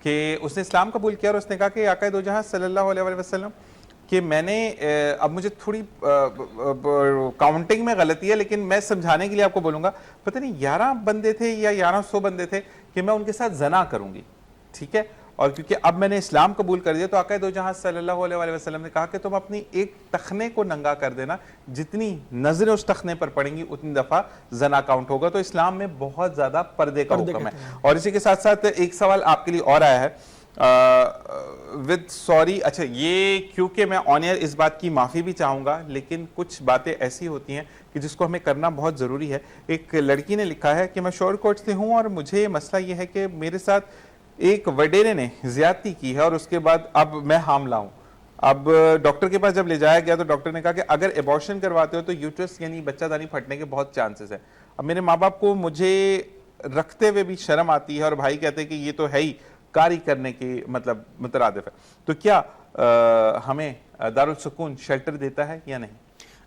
کہ اس نے اسلام قبول کیا اور اس نے کہا کہ آقا دو جہاں صلی اللہ علیہ وسلم کہ میں نے اب مجھے تھوڑی کاؤنٹنگ میں غلطی ہے لیکن میں سمجھانے کے لیے آپ کو بولوں گا, پتہ نہیں 11 بندے تھے یا 1100 بندے تھے کہ میں ان کے ساتھ زنا کروں گی, ٹھیک ہے. اور کیونکہ اب میں نے اسلام قبول کر دیا تو آقا دو جہاں صلی اللہ علیہ وسلم نے کہا کہ تم اپنی ایک تخنے کو ننگا کر دینا, جتنی نظریں اس تخنے پر پڑیں گی اتنی دفعہ زنا کاؤنٹ ہوگا. تو اسلام میں بہت زیادہ پردے کا حکم ہے. اور اسی کے ساتھ ساتھ ایک سوال آپ کے لیے اور آیا ہے سوری, اچھا یہ کیونکہ میں آن ایئر اس بات کی معافی بھی چاہوں گا لیکن کچھ باتیں ایسی ہوتی ہیں کہ جس کو ہمیں کرنا بہت ضروری ہے. ایک لڑکی نے لکھا ہے کہ میں شور کوٹ سے ہوں اور مجھے مسئلہ یہ ہے کہ میرے ساتھ ایک وڈیرے نے زیادتی کی ہے اور اس کے بعد اب میں حاملہ ہوں. اب ڈاکٹر کے پاس جب لے جایا گیا تو ڈاکٹر نے کہا کہ اگر ایبورشن کرواتے ہو تو یوٹرس یعنی بچہ دانی پھٹنے کے بہت چانسز ہیں. اب میرے ماں باپ کو مجھے رکھتے ہوئے بھی شرم آتی ہے اور بھائی کہتے ہیں کہ یہ تو ہے ہی کاری کرنے کی مطلب مترادف ہے, تو کیا ہمیں دارالسکون شیلٹر دیتا ہے یا نہیں؟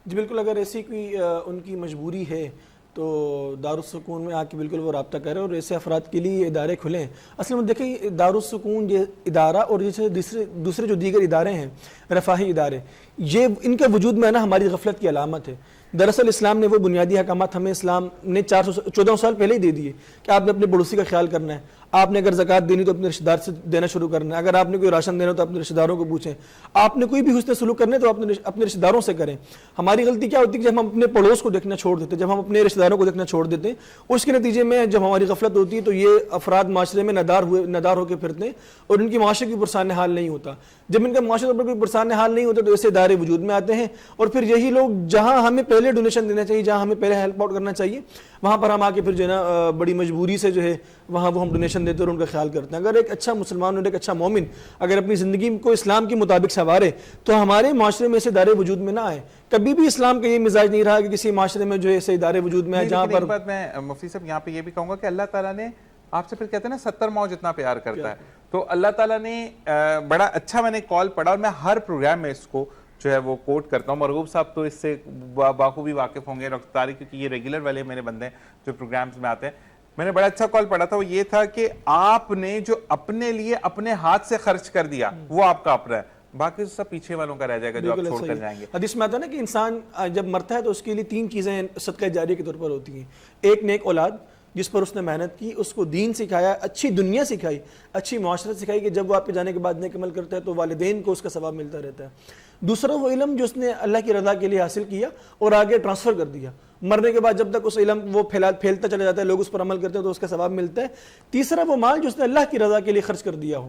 جی بالکل, اگر ایسی کوئی ان کی مجبوری ہے تو دارالسکون میں آ کے بالکل وہ رابطہ کریں اور ایسے افراد کے لیے ادارے کھلیں. اصل میں دیکھیں دارالسکون یہ ادارہ اور جیسے دوسرے جو دیگر ادارے ہیں رفاہی ادارے, یہ ان کے وجود میں نا ہماری غفلت کی علامت ہے. دراصل اسلام نے وہ بنیادی احکامات ہمیں اسلام نے 14 سال پہلے ہی دے دیے کہ آپ نے اپنے پڑوسی کا خیال کرنا ہے, آپ نے اگر زکوٰۃ دینی تو اپنے رشتہ دار سے دینا شروع کرنا ہے, اگر آپ نے کوئی راشن دینا تو اپنے رشتہ داروں کو پوچھیں, آپ نے کوئی بھی حسن سلوک کرنے تو اپنے رشتہ داروں سے کریں. ہماری غلطی کیا ہوتی ہے کہ جب ہم اپنے پڑوس کو دیکھنا چھوڑ دیتے, جب ہم اپنے رشتہ داروں کو دیکھنا چھوڑ دیتے, اس کے نتیجے میں جب ہماری غفلت ہوتی ہے تو یہ افراد معاشرے میں ندار ہو کے پھرتے ہیں اور ان کی معاشرے کی پرسان حال نہیں ہوتا. جب ان کا معاشرے پر کوئی پرسان حال نہیں ہوتا تو ایسے ادارے وجود میں آتے ہیں اور پھر یہی لوگ جہاں ہمیں پہلے ڈونیشن دینا چاہیے, جہاں ہمیں پہلے ہیلپ آؤٹ کرنا چاہیے, وہاں پر ہم آ کے پھر جو ہے نا بڑی مجبوری سے جو ہے وہاں وہ ہم ڈونیشن دیتے اور ان کا خیال کرتے ہیں. اگر ایک اچھا مسلمان اور ایک اچھا مومن اگر اپنی زندگی کو اسلام کے مطابق سنوارے تو ہمارے معاشرے میں ایسے ادارے وجود میں نہ آئے. کبھی بھی اسلام کا یہ مزاج نہیں رہا کہ کسی معاشرے میں جو ہے ایسے ادارے وجود میں آئے جہاں پر. بات میں مفتی صاحب یہاں پہ یہ بھی کہوں گا کہ اللہ تعالیٰ نے آپ سے پھر کہتے ہیں نا 70 ماؤں جتنا پیار کرتا ہے, تو اللہ تعالیٰ نے بڑا اچھا, میں نے کال پڑھا اور میں ہر پروگرام میں اس کو جو ہے وہ کوٹ کرتا ہوں. مرغوب صاحب تو اس سے باخوبی واقف ہوں گے, ڈاکٹر طارق, کیونکہ یہ ریگولر والے میرے بندے ہیں جو پروگرامز میں آتے ہیں. میں نے بڑا اچھا کال پڑھا تھا, وہ یہ تھا کہ آپ نے جو اپنے لیے اپنے ہاتھ سے خرچ کر دیا وہ آپ کا اپنا ہے, باقی سب پیچھے والوں کا رہ جائے گا جو آپ چھوڑ کر جائیں گے. حدیث میں آتا ہے نا کہ انسان جب مرتا ہے تو اس کے لیے 3 چیزیں صدقہ جاریہ کے طور پر ہوتی ہیں. ایک نیک اولاد, جس پر اس نے محنت کی، اس کو دین سکھایا، اچھی دنیا سکھائی، اچھی معاشرت سکھائی کہ جب وہ آپ کے جانے کے بعد نیک عمل کرتا ہے تو والدین کو اس کا ثواب ملتا رہتا ہے۔ دوسرا وہ علم جو اس نے اللہ کی رضا کے لیے حاصل کیا اور آگے ٹرانسفر کر دیا، مرنے کے بعد جب تک اس علم وہ پھیلتا چلا جاتا ہے، لوگ اس پر عمل کرتے ہیں تو اس کا ثواب ملتا ہے۔ تیسرا وہ مال جو اس نے اللہ کی رضا کے لیے خرچ کر دیا ہو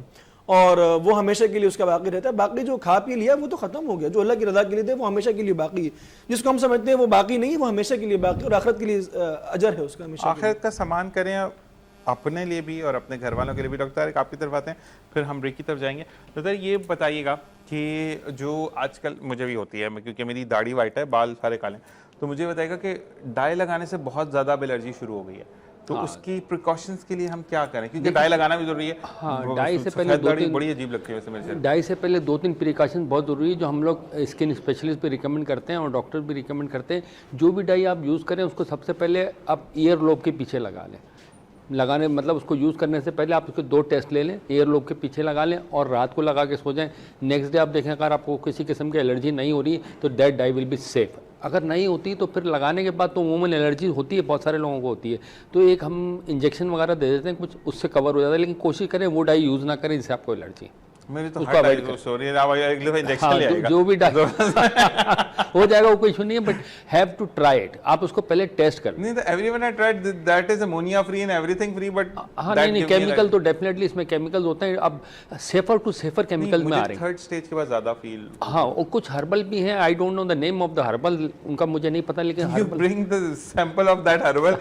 اور وہ ہمیشہ کے لیے اس کا باقی رہتا ہے۔ باقی جو کھا پی لیا وہ تو ختم ہو گیا، جو اللہ کی رضا کے لیے دے وہ ہمیشہ کے لیے باقی ہے، جس کو ہم سمجھتے ہیں وہ باقی نہیں ہے وہ ہمیشہ کے لیے باقی اور آخرت کے لیے اجر ہے اس کا ہمیشہ۔ آخرت کا سامان کریں اپنے لیے بھی اور اپنے گھر والوں کے لیے بھی۔ ڈاکٹر طارق آپ کی طرف آتے ہیں، پھر ہم بریک کی طرف جائیں گے۔ ڈاکٹر یہ بتائیے گا کہ جو آج کل مجھے بھی ہوتی ہے، کیونکہ میری داڑھی وائٹ ہے، بال سارے کالے، تو مجھے بتائیے گا کہ ڈائی لگانے سے بہت زیادہ اب الرجی شروع ہو گئی ہے، تو اس کی پریکاشنز کے لیے ہم کیا کریں؟ کیونکہ ڈائی لگانا بھی ضروری ہے۔ ہاں، ڈائی سے پہلے بڑی عجیب لگتی ہے ویسے میرے سے۔ ڈائی سے پہلے 2-3 پریکاشن بہت ضروری ہے جو ہم لوگ اسکن اسپیشلسٹ بھی ریکمنڈ کرتے ہیں اور ڈاکٹر بھی ریکمنڈ کرتے ہیں۔ جو بھی ڈائی آپ یوز کریں اس کو سب سے پہلے آپ ایئر لوب کے پیچھے لگا لیں، لگانے مطلب اس کو یوز کرنے سے پہلے آپ اس کے 2 ٹیسٹ لے لیں، ایئر لوب کے پیچھے لگا لیں اور رات کو لگا کے سو جائیں۔ نیکسٹ ڈے آپ دیکھیں اگر آپ کو کسی قسم کی الرجی نہیں ہو رہی تو that dye will be safe. اگر نہیں ہوتی تو پھر لگانے کے بعد تو عموماً الرجی ہوتی ہے، بہت سارے لوگوں کو ہوتی ہے، تو ایک ہم انجیکشن وغیرہ دے دیتے ہیں، کچھ اس سے کور ہو جاتا ہے، لیکن کوشش کریں وہ ڈائی یوز نہ کریں جس سے آپ کو الرجی میری تو ہر ڈائی یوز ہو رہی ہے، ایک دفعہ انجیکشن لے آئے گا جو بھی ڈائی ہو جائے گا وہ کوئی ایشو نہیں ہے، but have to try it, آپ اس کو پہلے ٹیسٹ کریں۔ نہیں تو everyone I tried that is ammonia free and everything free, but ہاں نہیں کیمیکل تو ڈیفینیٹلی اس میں کیمیکلز ہوتے ہیں، اب سیفر ٹو سیفر کیمیکل میں آ رہے ہیں۔ تھرڈ سٹیج کے بعد زیادہ فیل ہاں اور کچھ ہربل بھی ہیں، I don't know the name of the herbal, ان کا مجھے نہیں پتا، لیکن herbal bring the sample of that herbal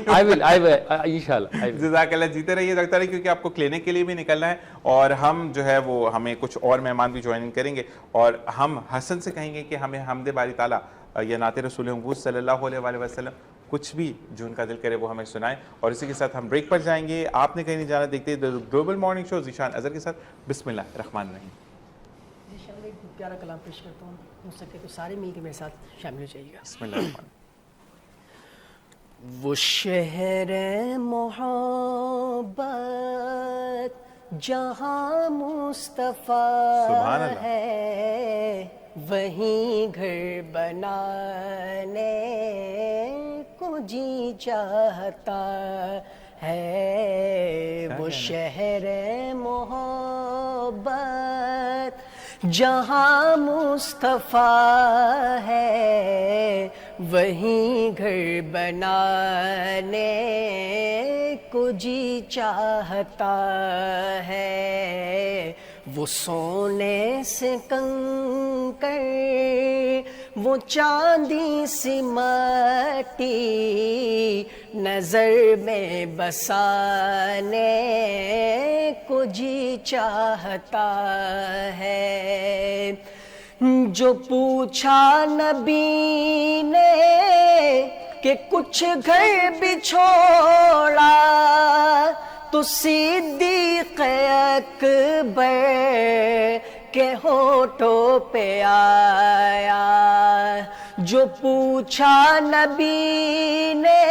I will انشاءاللہ۔ جزاک اللہ، جیتے رہیے ڈاکٹر، کیونکہ آپ کو کلینک کے لیے بھی نکلنا ہے اور ہم جو ہے وہ ہمیں کچھ اور مہمان بھی جوائن کریں گے اور ہم حسن سے کہیں گے کہ ہمیں حمد باری تعالیٰ یا نعت رسول محمود صلی اللہ علیہ وآلہ وسلم کچھ بھی جو ان کا دل کرے وہ ہمیں سنائیں، اور اسی کے ساتھ ہم بریک پر جائیں گے۔ آپ نے کہیں نہیں جانا، دیکھتے گلوبل مارننگ شو ذیشان اظہر کے ساتھ۔ بسم اللہ الرحمن الرحیم۔ ایک پیارا کلام پیش کرتا ہوں، ہو سکے تو سارے مل کے میرے ساتھ شامل ہو جائیے گا۔ بسم اللہ الرحمن۔ وہ شہر محبت جہاں مصطفیٰ ہے، وہیں گھر بنانے کو جی چاہتا ہے۔ وہ شہر محبت جہاں مصطفیٰ ہے، وہیں گھر بنانے کو جی چاہتا ہے۔ وہ سونے سے کنکر، وہ چاندی سی مٹی نظر میں بسانے کو جی چاہتا ہے۔ جو پوچھا نبی نے کہ کچھ گھر بھی چھوڑا، تو صدیق اکبر کے ہونٹوں پہ آیا۔ جو پوچھا نبی نے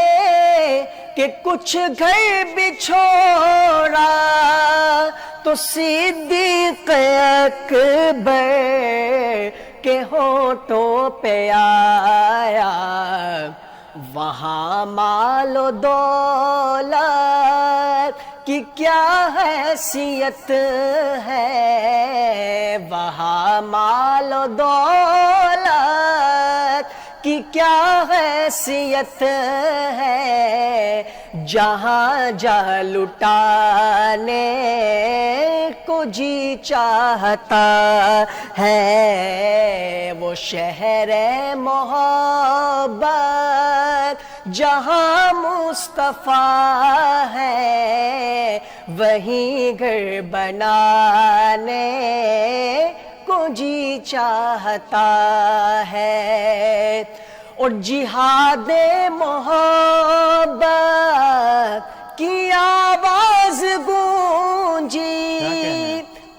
کہ کچھ گھر بھی چھوڑا، تو صدیق اکبر کے ہونٹوں پہ آیا۔ وہاں مال و دولت کی کیا حیثیت ہے، وہاں مال و دولت کی کیا حیثیت ہے، جہاں جا لٹانے کو جی چاہتا ہے۔ وہ شہر محبت جہاں مصطفیٰ ہے، وہیں گھر بنانے کو جی چاہتا ہے۔ اور جہاد محبت کی آواز گونجی،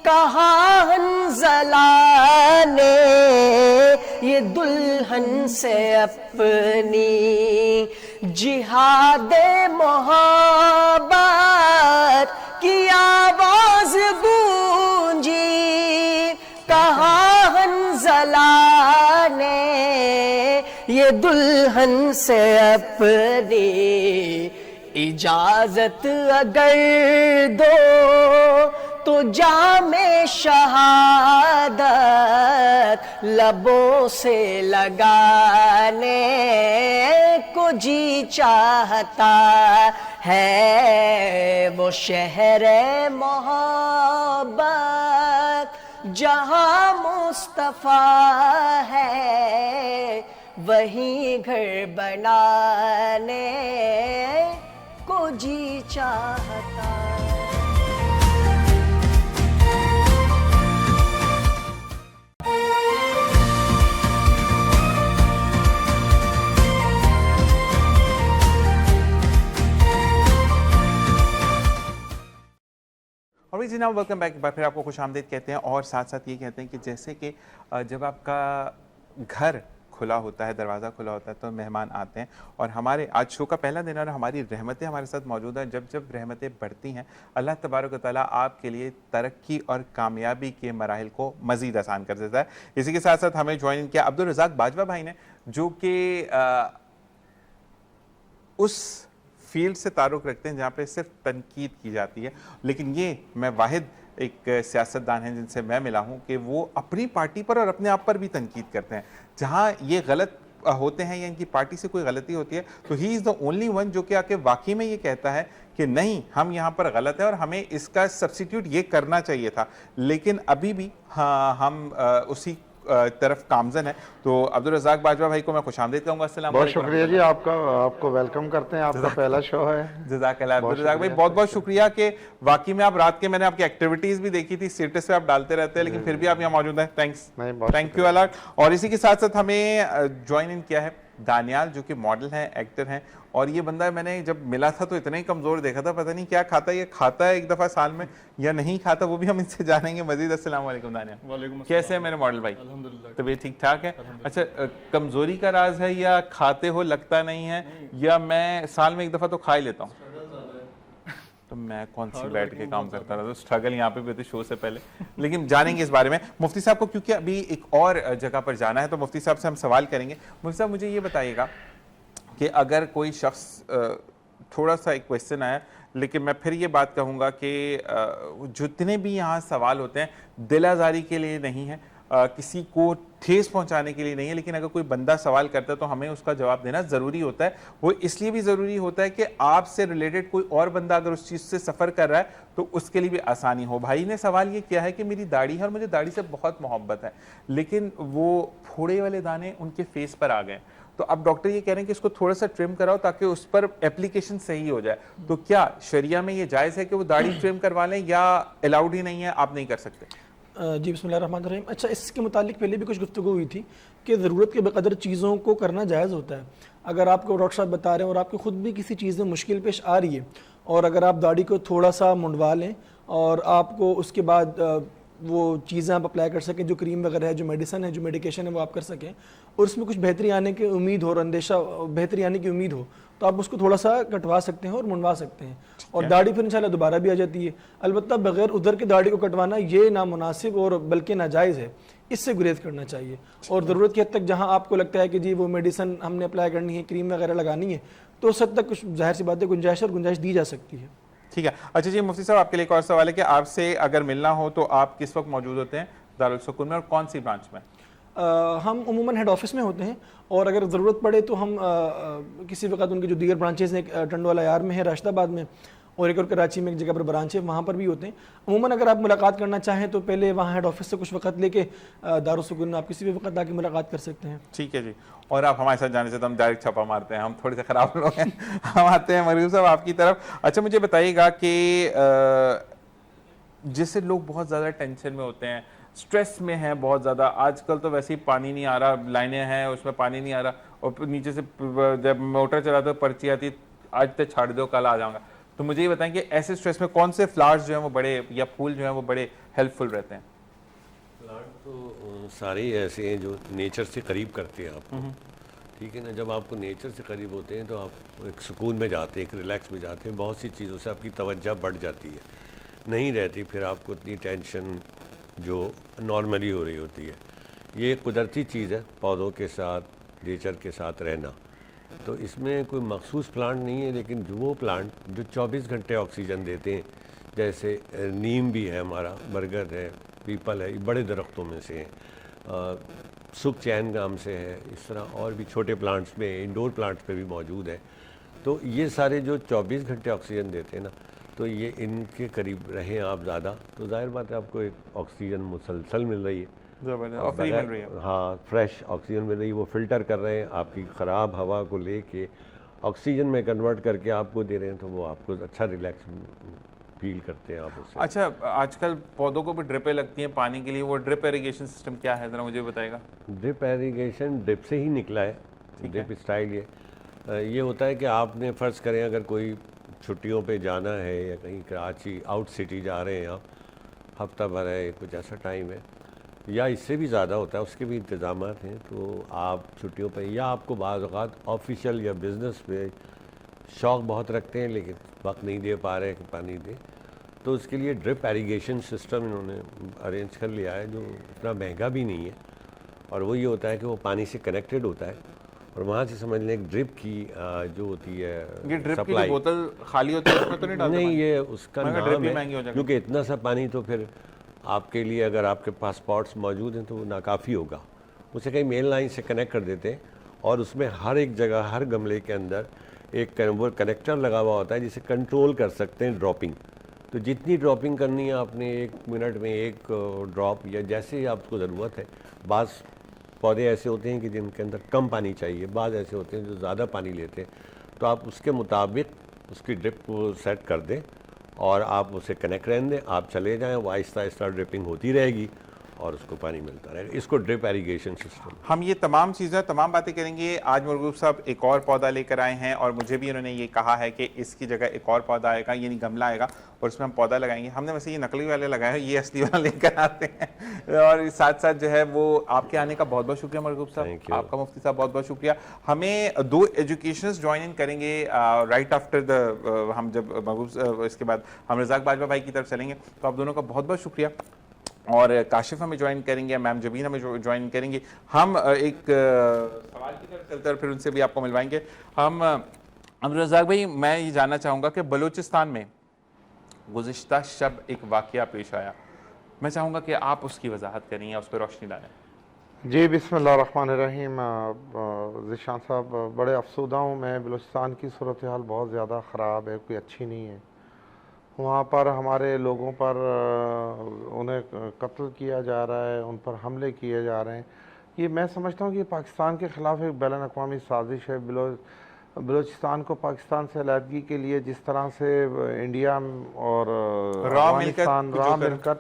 کہا حنظلہ نے یہ دلہن سے اپنی، جہاد محبت کی آواز گونجی، کہا حنظلہ نے یہ دلہن سے اپنی، اجازت اگر دو تو جام شہادت لبوں سے لگانے کو جی چاہتا ہے، وہ شہر محبت جہاں مصطفیٰ ہے، وہیں گھر بنانے کو جی چاہتا۔ اور جی جناب ویلکم بیک، پھر آپ کو خوش آمدید کہتے ہیں اور ساتھ ساتھ یہ کہتے ہیں کہ جیسے کہ جب آپ کا گھر کھلا ہوتا ہے، دروازہ کھلا ہوتا ہے تو مہمان آتے ہیں، اور ہمارے آج شو کا پہلا دن ہے اور ہماری رحمتیں ہمارے ساتھ موجود ہیں۔ جب جب رحمتیں بڑھتی ہیں اللہ تبارک و تعالیٰ آپ کے لیے ترقی اور کامیابی کے مراحل کو مزید آسان کر دیتا ہے۔ اسی کے ساتھ ساتھ ہمیں جوائن کیا عبدالرزاق باجوہ بھائی نے، جو کہ اس فیلڈ سے تعلق رکھتے ہیں جہاں پہ صرف تنقید کی جاتی ہے، لیکن یہ میں واحد ایک سیاستدان ہیں جن سے میں ملا ہوں کہ وہ اپنی پارٹی پر اور اپنے آپ پر بھی تنقید کرتے ہیں۔ جہاں یہ غلط ہوتے ہیں یا ان کی پارٹی سے کوئی غلطی ہوتی ہے تو ہی از دا اونلی ون جو کہ آ کے واقعی میں یہ کہتا ہے کہ نہیں، ہم یہاں پر غلط ہیں اور ہمیں اس کا سبسٹیٹیوٹ یہ کرنا چاہیے تھا، لیکن ابھی بھی ہم اسی طرف کامزن ہے۔ تو عبدالرزاق باجوہ بھائی کو میں خوش آمدید کہوں گا۔ السلام بہت علیکم۔ شکریہ جی، آپ کو ویلکم کرتے ہیں، آپ کا پہلا شو ہے۔ جزاک اللہ عبدالرزاق بھائی، بہت بہت شکریہ کہ واقعی میں آپ رات کے، میں نے آپ کی ایکٹیویٹیز بھی دیکھی تھی، اسٹیٹس پہ آپ ڈالتے رہتے ہیں، لیکن پھر بھی آپ یہاں موجود ہیں، تھینک یو الاٹ۔ اور اسی کے ساتھ ساتھ ہمیں جوائن ان کیا ہے دانیال، جو کہ ماڈل ہیں، ایکٹر ہیں، اور یہ بندہ میں نے جب ملا تھا تو اتنا ہی کمزور دیکھا تھا، پتہ نہیں کیا کھاتا ہے، یہ کھاتا ہے ایک دفعہ سال میں یا نہیں کھاتا، وہ بھی ہم ان سے جانیں گے مزید۔ السلام علیکم دانیال۔ وعلیکم السلام۔ کیسے ہیں میرے ماڈل بھائی؟ الحمدللہ۔ طبیعت ٹھیک ٹھاک ہے؟ اچھا، کمزوری کا راز ہے یا کھاتے ہو لگتا نہیں ہے، یا میں سال میں ایک دفعہ تو کھا ہی لیتا ہوں؟ تو میں کون سی بیٹھ کے کام کرتا رہا، تو سٹرگل یہاں پہ بھی ہوتی شو سے پہلے، لیکن جانیں گے اس بارے میں مفتی صاحب کو، کیونکہ ابھی ایک اور جگہ پر جانا ہے تو مفتی صاحب سے ہم سوال کریں گے۔ مفتی صاحب مجھے یہ بتائیے گا کہ اگر کوئی شخص، تھوڑا سا ایک کویسچن آیا لیکن میں پھر یہ بات کہوں گا کہ جتنے بھی یہاں سوال ہوتے ہیں دل آزاری کے لیے نہیں ہے، کسی کو ٹھیس پہنچانے کے لیے نہیں ہے، لیکن اگر کوئی بندہ سوال کرتا ہے تو ہمیں اس کا جواب دینا ضروری ہوتا ہے۔ وہ اس لیے بھی ضروری ہوتا ہے کہ آپ سے ریلیٹڈ کوئی اور بندہ اگر اس چیز سے سفر کر رہا ہے تو اس کے لیے بھی آسانی ہو۔ بھائی نے سوال یہ کیا ہے کہ میری داڑھی ہے اور مجھے داڑھی سے بہت محبت ہے، لیکن وہ پھوڑے والے دانے ان کے فیس پر آ گئے، تو اب ڈاکٹر یہ کہہ رہے ہیں کہ اس کو تھوڑا سا ٹرم کراؤ تاکہ اس پر اپلیکیشن صحیح ہو جائے، تو کیا شریعہ میں یہ جائز ہے کہ وہ داڑھی ٹرم کروا لیں یا الاؤڈ ہی نہیں ہے، آپ نہیں کر سکتے؟ جی بسم اللہ الرحمن الرحیم۔ اچھا، اس کے متعلق پہلے بھی کچھ گفتگو ہوئی تھی کہ ضرورت کے بقدر چیزوں کو کرنا جائز ہوتا ہے۔ اگر آپ کو ڈاکٹر صاحب بتا رہے ہیں اور آپ کو خود بھی کسی چیز میں مشکل پیش آ رہی ہے، اور اگر آپ داڑھی کو تھوڑا سا منڈوا لیں اور آپ کو اس کے بعد وہ چیزیں آپ اپلائی کر سکیں، جو کریم وغیرہ ہے، جو میڈیسن ہے، جو میڈیکیشن ہے، وہ آپ کر سکیں، اور اس میں کچھ بہتری آنے کی امید ہو اور اندیشہ بہتری آنے کی امید ہو، تو آپ اس کو تھوڑا سا کٹوا سکتے ہیں اور منڈوا سکتے ہیں، اور داڑھی پھر انشاءاللہ دوبارہ بھی آ جاتی ہے۔ البتہ بغیر ادھر کی داڑھی کو کٹوانا یہ نامناسب اور بلکہ ناجائز ہے، اس سے گریز کرنا چاہیے۔ اور ضرورت کی حد تک جہاں آپ کو لگتا ہے کہ جی وہ میڈیسن ہم نے اپلائی کرنی ہے، کریم وغیرہ لگانی ہے، تو اس حد تک کچھ ظاہر سی بات ہے گنجائش دی جا سکتی ہے۔ ٹھیک ہے۔ اچھا جی مفتی صاحب، آپ کے لیے ایک اور سوال ہے کہ آپ سے اگر ملنا ہو تو آپ کس وقت موجود ہوتے ہیں دارالسکون میں اور کون سی برانچ میں؟ ہم عموماً ہیڈ آفس میں ہوتے ہیں، اور اگر ضرورت پڑے تو ہم کسی وقت ان کے جو دیگر برانچز ہیں، ٹنڈوالا یار میں ہے، راشد آباد میں، اور ایک اور کراچی میں ایک جگہ پر برانچ ہے، وہاں پر بھی ہوتے ہیں۔ عموماً اگر آپ ملاقات کرنا چاہیں تو پہلے وہاں ہیڈ آفس سے کچھ وقت لے کے دارالسکون میں آپ کسی بھی وقت آ کے ملاقات کر سکتے ہیں۔ ٹھیک ہے جی۔ اور آپ ہمارے ساتھ جانے سے تو ہم ڈائریکٹ چھپا مارتے ہیں، ہم تھوڑے سے خراب لوگ ہیں، ہم آتے ہیں مرغوب صاحب آپ کی طرف۔ اچھا مجھے بتائیے گا کہ جیسے لوگ بہت زیادہ ٹینشن میں ہوتے ہیں، سٹریس میں ہیں بہت زیادہ، آج کل تو ویسے ہی پانی نہیں آ رہا، لائنیں ہیں اس میں پانی نہیں آ رہا، اور نیچے سے جب موٹر چلاتے ہو پرچی آتی آج تک چھاڑ دو کل آ جاؤں گا، تو مجھے یہ بتائیں کہ ایسے سٹریس میں کون سے فلاورز جو ہیں وہ بڑے، یا پھول جو ہیں وہ بڑے ہیلپ فل رہتے ہیں؟ پلانٹ تو سارے ایسے ہیں جو نیچر سے قریب کرتے ہیں آپ کو، ٹھیک ہے نا۔ جب آپ کو نیچر سے قریب ہوتے ہیں تو آپ ایک سکون میں جاتے ہیں، ایک ریلیکس میں جاتے ہیں، بہت سی چیزوں سے آپ کی توجہ بڑھ جاتی ہے، نہیں رہتی پھر آپ کو اتنی ٹینشن جو نارملی ہو رہی ہوتی ہے۔ یہ ایک قدرتی چیز ہے، پودوں کے ساتھ، نیچر کے ساتھ رہنا، تو اس میں کوئی مخصوص پلانٹ نہیں ہے، لیکن وہ پلانٹ جو 24 گھنٹے آکسیجن دیتے ہیں، جیسے نیم بھی ہے ہمارا، برگد ہے، پیپل ہے، یہ بڑے درختوں میں سے ہیں، سکھ چین نام سے ہے، اس طرح اور بھی چھوٹے پلانٹس میں انڈور پلانٹس پہ بھی موجود ہے. تو یہ سارے جو 24 گھنٹے آکسیجن دیتے ہیں نا، تو یہ ان کے قریب رہیں آپ زیادہ، تو ظاہر بات ہے آپ کو ایک آکسیجن مسلسل مل رہی ہے. اور فری مل رہی ہے. ہاں، فریش آکسیجن مل رہی ہے، وہ فلٹر کر رہے ہیں آپ کی خراب ہوا کو لے کے آکسیجن میں کنورٹ کر کے آپ کو دے رہے ہیں، تو وہ آپ کو اچھا ریلیکس فیل کرتے ہیں آپ اس سے. اچھا، آج کل پودوں کو بھی ڈرپیں لگتی ہیں پانی کے لیے، وہ ڈرپ ایریگیشن سسٹم کیا ہے ذرا مجھے بتائے گا؟ ڈرپ ایریگیشن ڈرپ سے ہی نکلا ہے، ڈرپ اسٹائل. یہ ہوتا ہے کہ آپ نے فرض کریں اگر کوئی چھٹیوں پہ جانا ہے یا کہیں کراچی آؤٹ سٹی جا رہے ہیں آپ، ہفتہ بھر ہے، کچھ ایسا ٹائم ہے، یا اس سے بھی زیادہ ہوتا ہے، اس کے بھی انتظامات ہیں، تو آپ چھٹیوں پہ یا آپ کو بعض اوقات آفیشیل یا بزنس پہ شوق بہت رکھتے ہیں لیکن وقت نہیں دے پا رہے کہ پانی دیں، تو اس کے لیے ڈرپ ایریگیشن سسٹم انہوں نے ارینج کر لیا ہے، جو اتنا مہنگا بھی نہیں ہے. اور وہ یہ ہوتا ہے کہ وہ پانی سے کنیکٹڈ ہوتا ہے، اور وہاں سے سمجھ لیں ایک ڈرپ کی جو ہوتی ہے یہ ڈرپ کی سپلائی، جو بوتل خالی ہوتی ہے اس میں تو نہیں ڈالتے؟ نہیں، یہ اس کا ڈرپ نام بھی ہے، مہنگی ہو جائے گی. کیونکہ اتنا سا پانی تو پھر آپ کے لیے اگر آپ کے پاس پاٹس موجود ہیں تو وہ ناکافی ہوگا. اسے کہیں مین لائن سے کنیکٹ کر دیتے ہیں، اور اس میں ہر ایک جگہ ہر گملے کے اندر ایک وہ کنیکٹر لگا ہوا ہوتا ہے جسے کنٹرول کر سکتے ہیں ڈراپنگ. تو جتنی ڈراپنگ کرنی ہے آپ نے 1 منٹ میں 1 ڈراپ، یا جیسے ہی آپ کو ضرورت ہے. بعض پودے ایسے ہوتے ہیں کہ جن کے اندر کم پانی چاہیے، بعض ایسے ہوتے ہیں جو زیادہ پانی لیتے ہیں، تو آپ اس کے مطابق اس کی ڈرپ کو سیٹ کر دیں اور آپ اسے کنیکٹ رہنے دیں، آپ چلے جائیں، وہ آہستہ آہستہ ڈرپنگ ہوتی رہے گی اور اس کو پانی ملتا رہے گا. اس کو ڈرپ ایریگیشن سسٹم. ہم یہ تمام چیزیں تمام باتیں کریں گے. آج مرغوب صاحب ایک اور پودا لے کر آئے ہیں، اور مجھے بھی انہوں نے یہ کہا ہے کہ اس کی جگہ ایک اور پودا آئے گا، یعنی گملہ آئے گا اور اس میں ہم پودا لگائیں گے. ہم نے ویسے یہ نقلی والے لگائے ہیں، یہ اصلی والا لے کر آتے ہیں. اور ساتھ ساتھ جو ہے وہ آپ کے آنے کا بہت بہت شکریہ مرغوب صاحب، آپ کا مفتی صاحب بہت بہت شکریہ. ہمیں 2 ایجوکیشنز جوائن ان کریں گے رائٹ آفٹر دا، ہم جب مرغوب اس کے بعد ہم رزاق باجوہ بھائی کی طرف چلیں گے. تو آپ دونوں کا بہت بہت شکریہ. اور کاشف ہمیں جوائن کریں گے، میم جبین ہمیں جوائن کریں گی. ہم ایک سوال کی طرف چلتے ہیں، پھر ان سے بھی آپ کو ملوائیں گے. ہم عبدالرزاق بھائی، میں یہ جاننا چاہوں گا کہ بلوچستان میں گزشتہ شب ایک واقعہ پیش آیا، میں چاہوں گا کہ آپ اس کی وضاحت کریں یا اس پہ روشنی ڈالیں. جی بسم اللہ الرحمن الرحیم. ذیشان صاحب، بڑے افسردہ ہوں میں. بلوچستان کی صورتحال بہت زیادہ خراب ہے، کوئی اچھی نہیں ہے. وہاں پر ہمارے لوگوں پر انہیں قتل کیا جا رہا ہے، ان پر حملے کیے جا رہے ہیں. یہ میں سمجھتا ہوں کہ پاکستان کے خلاف ایک بین الاقوامی سازش ہے. بلوچستان کو پاکستان سے علیحدگی کے لیے جس طرح سے انڈیا اور افغانستان مل کر،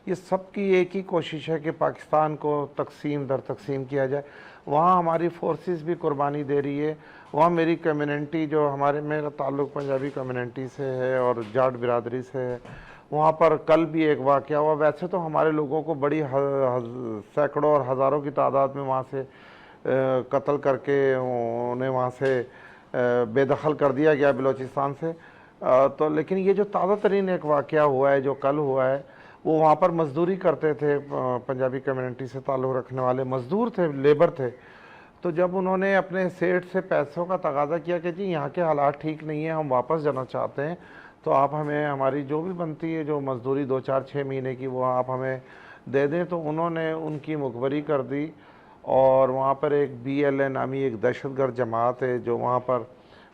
یہ سب کی ایک ہی کوشش ہے کہ پاکستان کو تقسیم در تقسیم کیا جائے. وہاں ہماری فورسز بھی قربانی دے رہی ہے. وہاں میری کمیونٹی جو میرا تعلق پنجابی کمیونٹی سے ہے اور جاٹ برادری سے ہے، وہاں پر کل بھی ایک واقعہ ہوا. ویسے تو ہمارے لوگوں کو بڑی سینکڑوں اور ہزاروں کی تعداد میں وہاں سے قتل کر کے انہیں وہاں سے بے دخل کر دیا گیا بلوچستان سے. تو لیکن یہ جو تازہ ترین ایک واقعہ ہوا ہے جو کل ہوا ہے، وہ وہاں پر مزدوری کرتے تھے، پنجابی کمیونٹی سے تعلق رکھنے والے مزدور تھے، لیبر تھے. تو جب انہوں نے اپنے سیٹ سے پیسوں کا تقاضا کیا کہ جی یہاں کے حالات ٹھیک نہیں ہیں، ہم واپس جانا چاہتے ہیں، تو آپ ہمیں ہماری جو بھی بنتی ہے جو مزدوری 2 4 6 مہینے کی وہ آپ ہمیں دے دیں. تو انہوں نے ان کی مخبری کر دی، اور وہاں پر ایک BLA نامی ایک دہشت گرد جماعت ہے جو وہاں پر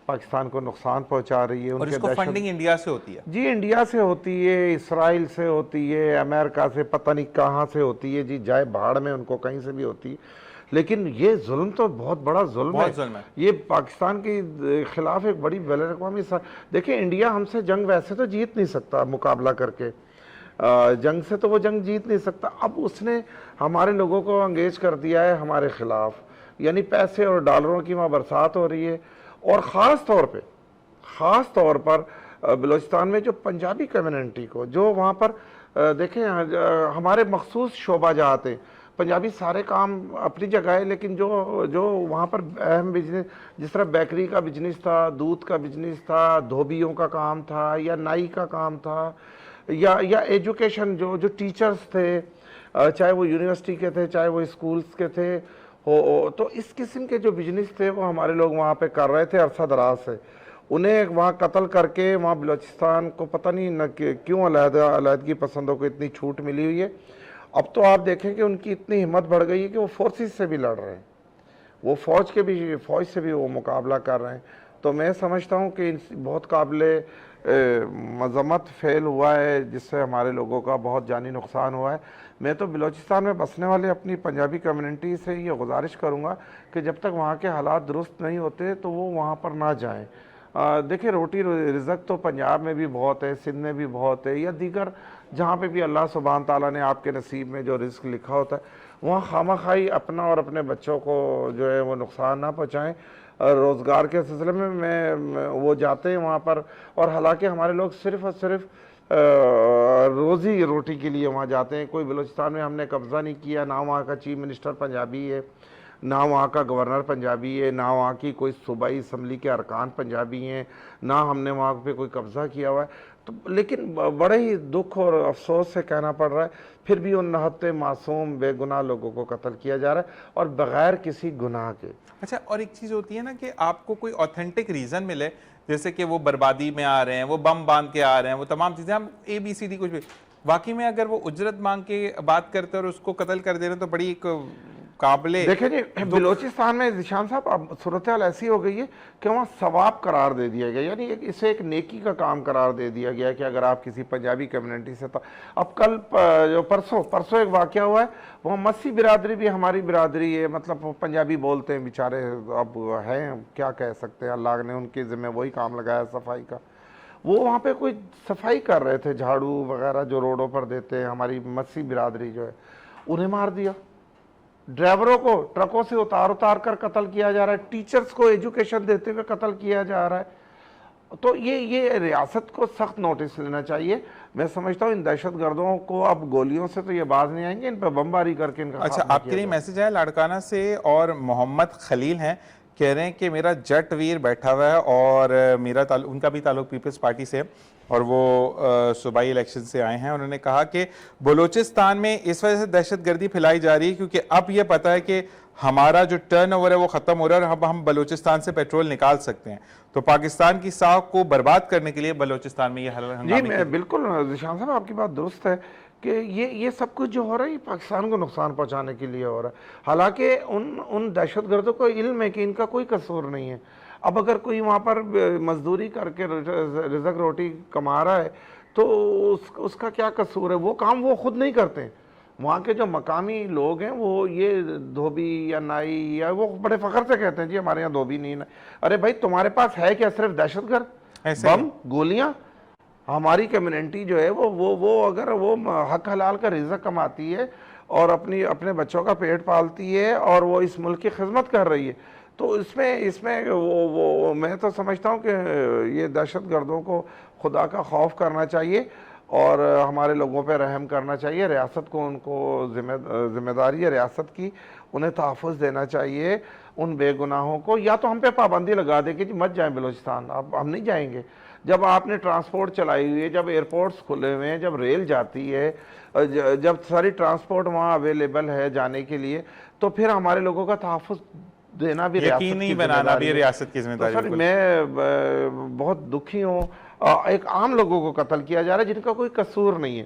پاکستان کو نقصان پہنچا رہی ہے. اور اس کو فنڈنگ انڈیا سے ہوتی ہے؟ جی انڈیا سے ہوتی ہے، اسرائیل سے ہوتی ہے، امریکہ سے، پتہ نہیں کہاں سے ہوتی ہے جی، جائے بھاڑ میں ان کو کہیں سے بھی ہوتی ہے. لیکن یہ ظلم تو بہت بڑا ظلم ہے. یہ پاکستان کے خلاف ایک بڑی بین الاقوامی دیکھیں انڈیا ہم سے جنگ ویسے تو جیت نہیں سکتا مقابلہ کر کے، جنگ سے تو وہ جنگ جیت نہیں سکتا. اب اس نے ہمارے لوگوں کو انگیج کر دیا ہے ہمارے خلاف، یعنی پیسے اور ڈالروں کی وہاں برسات ہو رہی ہے. اور خاص طور پر بلوچستان میں جو پنجابی کمیونٹی کو، جو وہاں پر دیکھیں ہمارے مخصوص شعبہ جات ہیں. پنجابی سارے کام اپنی جگہ ہے، لیکن جو وہاں پر اہم بزنس، جس طرح بیکری کا بزنس تھا، دودھ کا بزنس تھا، دھوبیوں کا کام تھا، یا نائی کا کام تھا، یا ایجوکیشن جو ٹیچرز تھے، چاہے وہ یونیورسٹی کے تھے چاہے وہ اسکولز کے تھے، تو اس قسم کے جو بزنس تھے وہ ہمارے لوگ وہاں پہ کر رہے تھے عرصہ دراز سے. انہیں وہاں قتل کر کے وہاں بلوچستان کو پتہ نہیں کیوں علیحدگی پسندوں کو اتنی چھوٹ ملی ہوئی ہے. اب تو آپ دیکھیں کہ ان کی اتنی ہمت بڑھ گئی ہے کہ وہ فورسز سے بھی لڑ رہے ہیں, وہ فوج سے بھی وہ مقابلہ کر رہے ہیں. تو میں سمجھتا ہوں کہ بہت قابل مذمت فعل ہوا ہے جس سے ہمارے لوگوں کا بہت جانی نقصان ہوا ہے. میں تو بلوچستان میں بسنے والے اپنی پنجابی کمیونٹی سے یہ گزارش کروں گا کہ جب تک وہاں کے حالات درست نہیں ہوتے تو وہ وہاں پر نہ جائیں. دیکھیں روٹی رزق تو پنجاب میں بھی بہت ہے, سندھ میں بھی بہت ہے, یا دیگر جہاں پہ بھی اللہ سبحانہ تعالیٰ نے آپ کے نصیب میں جو رزق لکھا ہوتا ہے وہاں خواہ خواہی اپنا اور اپنے بچوں کو جو ہے وہ نقصان نہ پہنچائیں. روزگار کے سلسلے میں وہ جاتے ہیں وہاں پر, اور حالانکہ ہمارے لوگ صرف اور صرف روزی روٹی کے لیے وہاں جاتے ہیں. کوئی بلوچستان میں ہم نے قبضہ نہیں کیا, نہ وہاں کا چیف منسٹر پنجابی ہے, نہ وہاں کا گورنر پنجابی ہے, نہ وہاں کی کوئی صوبائی اسمبلی کے ارکان پنجابی ہیں, نہ ہم نے وہاں پہ کوئی قبضہ کیا ہوا ہے. تو لیکن بڑے ہی دکھ اور افسوس سے کہنا پڑ رہا ہے پھر بھی ان نہتے معصوم بے گناہ لوگوں کو قتل کیا جا رہا ہے اور بغیر کسی گناہ کے. اچھا, اور ایک چیز ہوتی ہے نا کہ آپ کو کوئی اوتھینٹک ریزن ملے, جیسے کہ وہ بربادی میں آ رہے ہیں, وہ بم باندھ کے آ رہے ہیں, وہ تمام چیزیں ہم ABCD کچھ بھی, واقعی میں اگر وہ اجرت مانگ کے بات کرتے اور اس کو قتل کر دے رہے ہیں تو بڑی ایک قابل. دیکھیں جی بلوچستان میں ذیشان صاحب اب صورتحال ایسی ہو گئی ہے کہ وہاں ثواب قرار دے دیا گیا, یعنی اسے ایک نیکی کا کام قرار دے دیا گیا کہ اگر آپ کسی پنجابی کمیونٹی سے اب کل جو پرسوں ایک واقعہ ہوا ہے, وہاں مسی برادری بھی ہماری برادری ہے, مطلب پنجابی بولتے ہیں بیچارے, اب ہیں کیا کہہ سکتے ہیں, اللہ نے ان کے ذمہ وہی کام لگایا صفائی کا. وہ وہاں پہ کوئی صفائی کر رہے تھے, جھاڑو وغیرہ جو روڈوں پر دیتے ہیں, ہماری مسی برادری جو ہے, انہیں مار دیا. ڈرائیوروں کو ٹرکوں سے اتار کر قتل کیا جا رہا ہے, ٹیچرز کو ایجوکیشن دیتے ہوئے قتل کیا جا رہا ہے. تو یہ ریاست کو سخت نوٹس لینا چاہیے. میں سمجھتا ہوں ان دہشت گردوں کو اب گولیوں سے تو یہ باز نہیں آئیں گے, ان پہ بمباری کر کے ان کا. اچھا, آپ کے لیے میسج آیا لاڑکانہ سے, اور محمد خلیل ہیں, کہہ رہے ہیں کہ میرا جٹ ویر بیٹھا ہوا ہے اور ان کا بھی تعلق پیپلز پارٹی سے, اور وہ صوبائی الیکشن سے آئے ہیں. انہوں نے کہا کہ بلوچستان میں اس وجہ سے دہشت گردی پھیلائی جا رہی ہے کیونکہ اب یہ پتہ ہے کہ ہمارا جو ٹرن اوور ہے وہ ختم ہو رہا ہے اور اب ہم بلوچستان سے پیٹرول نکال سکتے ہیں, تو پاکستان کی ساکھ کو برباد کرنے کے لیے بلوچستان میں یہ جی میں بالکل ذیشان صاحب آپ کی بات درست ہے کہ یہ سب کچھ جو ہو رہا ہے پاکستان کو نقصان پہنچانے کے لیے ہو رہا ہے. حالانکہ ان دہشت گردوں کو علم ہے کہ ان کا کوئی قصور نہیں ہے. اب اگر کوئی وہاں پر مزدوری کر کے رزق روٹی کما رہا ہے تو اس کا کیا قصور ہے؟ وہ کام وہ خود نہیں کرتے. وہاں کے جو مقامی لوگ ہیں وہ یہ دھوبی یا نائی یا وہ بڑے فخر سے کہتے ہیں جی ہمارے یہاں دھوبی نہیں ہے. ارے بھائی تمہارے پاس ہے کیا؟ صرف دہشت گرد, بم, گولیاں. ہماری کمیونٹی جو ہے وہ اگر وہ حق حلال کا رزق کماتی ہے اور اپنے بچوں کا پیٹ پالتی ہے اور وہ اس ملک کی خدمت کر رہی ہے تو اس میں وہ میں تو سمجھتا ہوں کہ یہ دہشت گردوں کو خدا کا خوف کرنا چاہیے اور ہمارے لوگوں پہ رحم کرنا چاہیے. ریاست کو ان کو ذمہ داری ہے ریاست کی, انہیں تحفظ دینا چاہیے ان بے گناہوں کو. یا تو ہم پہ پابندی لگا دے کہ جی مت جائیں بلوچستان, اب ہم نہیں جائیں گے. جب آپ نے ٹرانسپورٹ چلائی ہوئی ہے, جب ایئرپورٹس کھلے ہوئے ہیں, جب ریل جاتی ہے, جب ساری ٹرانسپورٹ وہاں اویلیبل ہے جانے کے لیے, تو پھر ہمارے لوگوں کا تحفظ دینا بھی یقینی بنانا بھی ریاست کی ذمہ داری. سر میں بہت دکھی ہوں, ایک عام لوگوں کو قتل کیا جا رہا ہے جن کا کوئی قصور نہیں ہے.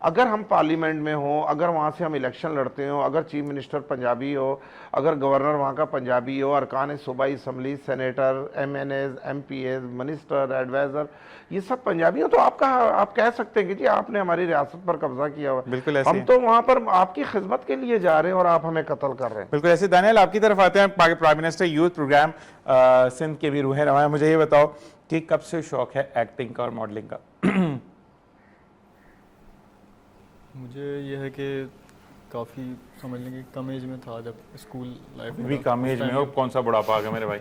اگر ہم پارلیمنٹ میں ہوں, اگر وہاں سے ہم الیکشن لڑتے ہوں, اگر چیف منسٹر پنجابی ہو, اگر گورنر وہاں کا پنجابی ہو, ارکان صوبائی assembly, senator, MNAs, MPAs, minister, adviser یہ سب پنجابی ہوں تو آپ کہہ سکتے ہیں کہ جی آپ نے ہماری ریاست پر قبضہ کیا ہوا. بالکل ایسے ہم تو وہاں پر آپ کی خدمت کے لیے جا رہے ہیں اور آپ ہمیں قتل کر رہے ہیں. بالکل ایسے. دانیال آپ کی طرف آتے ہیں. Prime minister youth programme Sindh کے بھی روح رواں ہیں. مجھے یہ بتاؤ کہ کب سے شوق ہے ایکٹنگ کا اور ماڈلنگ کا؟ مجھے یہ ہے کہ کافی سمجھ لیں کہ کم ایج میں تھا جب اسکول لائف میں. بھی کم ایج میں ہو, کون سا بڑھاپا آ گیا میرے بھائی.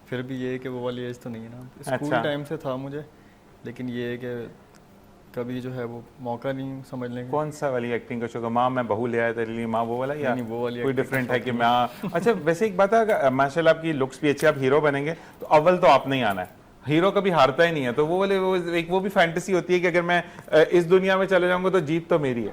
پھر بھی یہ ہے کہ وہ والی ایج تو نہیں ہے نا, اسکول ٹائم سے تھا مجھے, لیکن یہ ہے کہ کبھی جو ہے وہ موقع نہیں سمجھ لیں. کون سا والی ایکٹنگ کا شوق ہے؟ ماں میں بہو لے آیا تیرے لیے, ماں وہ والا, یا وہ والی کوئی ڈفرینٹ ہے کہ میں. اچھا ویسے ایک بات ہے, ماشاء اللہ آپ کی لکس بھی اچھے, آپ ہیرو بنیں گے تو اول تو آپ نہیں آنا ہے. ہیرو کبھی ہارتا ہی نہیں ہے, تو وہ والے وہ بھی فینٹیسی ہوتی ہے کہ اگر میں اس دنیا میں چلے جاؤں گا تو جیت تو میری ہے.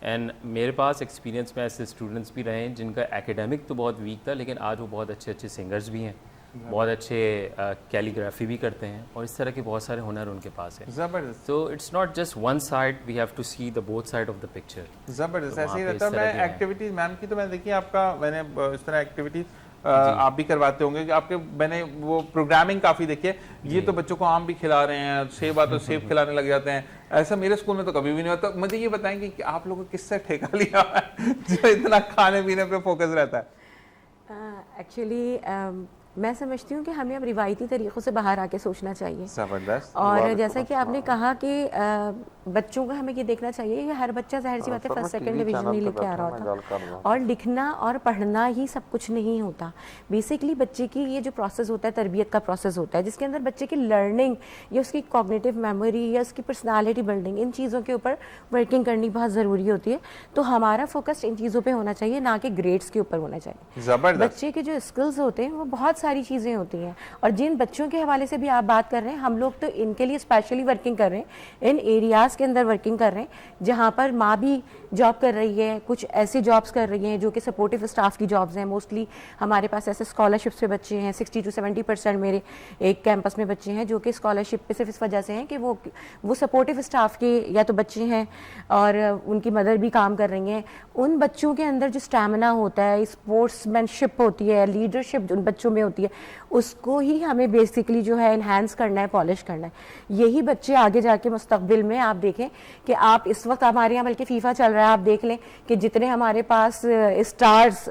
اینڈ میرے پاس ایکسپیرینس میں ایسے اسٹوڈنٹس بھی رہے ہیں جن کا ایکیڈیمک تو بہت ویک تھا لیکن آج وہ بہت اچھے اچھے سنگرز بھی ہیں, بہت اچھے کیلیگرافی بھی کرتے ہیں, اور اس طرح کے بہت سارے ہنر ان کے پاس ہے. زبردست. تو it's not just one side, we have to see the both side of the picture. زبردست. ایسے ہی رہتا ہے. میں ایکٹیویٹیز میم کی تو میں دیکھیے آپ کا, میں نے اس طرح ایکٹیویٹیز آپ بھی کرواتے ہوں گے کہ آپ کے, میں نے وہ پروگرامنگ کافی دیکھی ہے. یہ تو بچوں کو آم بھی کھلا رہے ہیں, سیب آتا سیب کھلانے لگ جاتے ہیں. ایسا میرے اسکول میں تو کبھی بھی نہیں ہوتا. مجھے یہ بتائیں کہ آپ لوگوں کو کس سے ٹھیکہ لیا ہے جو اتنا کھانے پینے پہ فوکس رہتا ہے؟ ایکچولی میں سمجھتی ہوں کہ ہمیں اب روایتی طریقوں سے باہر آ کے سوچنا چاہیے. زبردست. اور جیسا کہ آپ نے کہا کہ بچوں کو ہمیں یہ دیکھنا چاہیے کہ ہر بچہ ظاہر سی بات ہے فرسٹ سیکنڈ ڈویژن نہیں لے کے آ رہا ہوتا, اور لکھنا اور پڑھنا ہی سب کچھ نہیں ہوتا. بیسکلی بچے کی یہ جو پروسیس ہوتا ہے, تربیت کا پروسیس ہوتا ہے, جس کے اندر بچے کی لرننگ یا اس کی کوگنیٹیو میموری یا اس کی پرسنالٹی بلڈنگ, ان چیزوں کے اوپر ورکنگ کرنی بہت ضروری ہوتی ہے. تو ہمارا فوکس ان چیزوں پہ ہونا چاہیے, نہ کہ گریڈس کے اوپر ہونا چاہیے. زبردست. بچے کے جو اسکلز ہوتے ہیں وہ بہت ساری چیزیں ہوتی ہیں, اور جن بچوں کے حوالے سے بھی آپ بات کر رہے ہیں, ہم لوگ تو ان کے لیے اسپیشلی ورکنگ کر رہے ہیں, ان ایریاز کے اندر ورکنگ کر رہے ہیں جہاں پر ماں بھی جاب کر رہی ہے, کچھ ایسی جابس کر رہی ہیں جو کہ سپورٹیو اسٹاف کی جابس ہیں. موسٹلی ہمارے پاس ایسے اسکالرشپس پہ بچے ہیں, 60 to 70% میرے ایک کیمپس میں بچے ہیں جو کہ اسکالرشپ پہ صرف اس وجہ سے ہیں کہ وہ سپورٹیو اسٹاف کے یا تو بچے ہیں اور ان کی مدر بھی کام کر رہی ہیں. ان بچوں کے اندر جو اسٹیمنا ہوتا ہے, اسپورٹس مین شپ ہوتی ہے, لیڈرشپ ان بچوں میں ہوتی ہے, اس کو ہی ہمیں بیسکلی جو ہے انہینس کرنا ہے, پالش کرنا ہے. یہی بچے آگے جا کے مستقبل میں آپ دیکھیں کہ آپ اس وقت ہمارے یہاں بلکہ فیفا چل رہا ہے, آپ دیکھ لیں کہ جتنے ہمارے پاس اسٹارز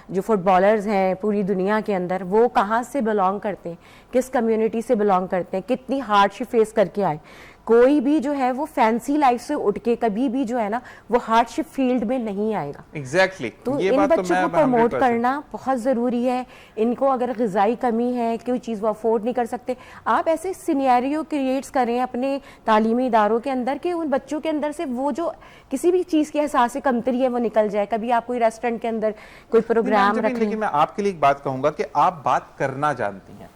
جو فٹ بالرز ہیں پوری دنیا کے اندر, وہ کہاں سے بلانگ کرتے ہیں, کس کمیونٹی سے بلانگ کرتے ہیں, کتنی ہارڈ شپ فیس کر کے آئے. کوئی بھی جو ہے وہ فینسی لائف سے اٹھ کے کبھی بھی جو ہے نا وہ ہارڈ شپ فیلڈ میں نہیں آئے گا. ایگزیکٹلی. تو ان بچوں کو پروموٹ کرنا بہت ضروری ہے. ان کو اگر غذائی کمی ہے, کوئی چیز وہ افورڈ نہیں کر سکتے, آپ ایسے سینیریو کریٹس کریں اپنے تعلیمی اداروں کے اندر کہ ان بچوں کے اندر سے وہ جو کسی بھی چیز کی احساس کمتری ہے وہ نکل جائے. کبھی آپ کوئی ریسٹورینٹ کے اندر کوئی پروگرام رکھ لیں. لیکن میں آپ کے لیے ایک بات کہوں گا کہ آپ بات کرنا جانتی ہیں.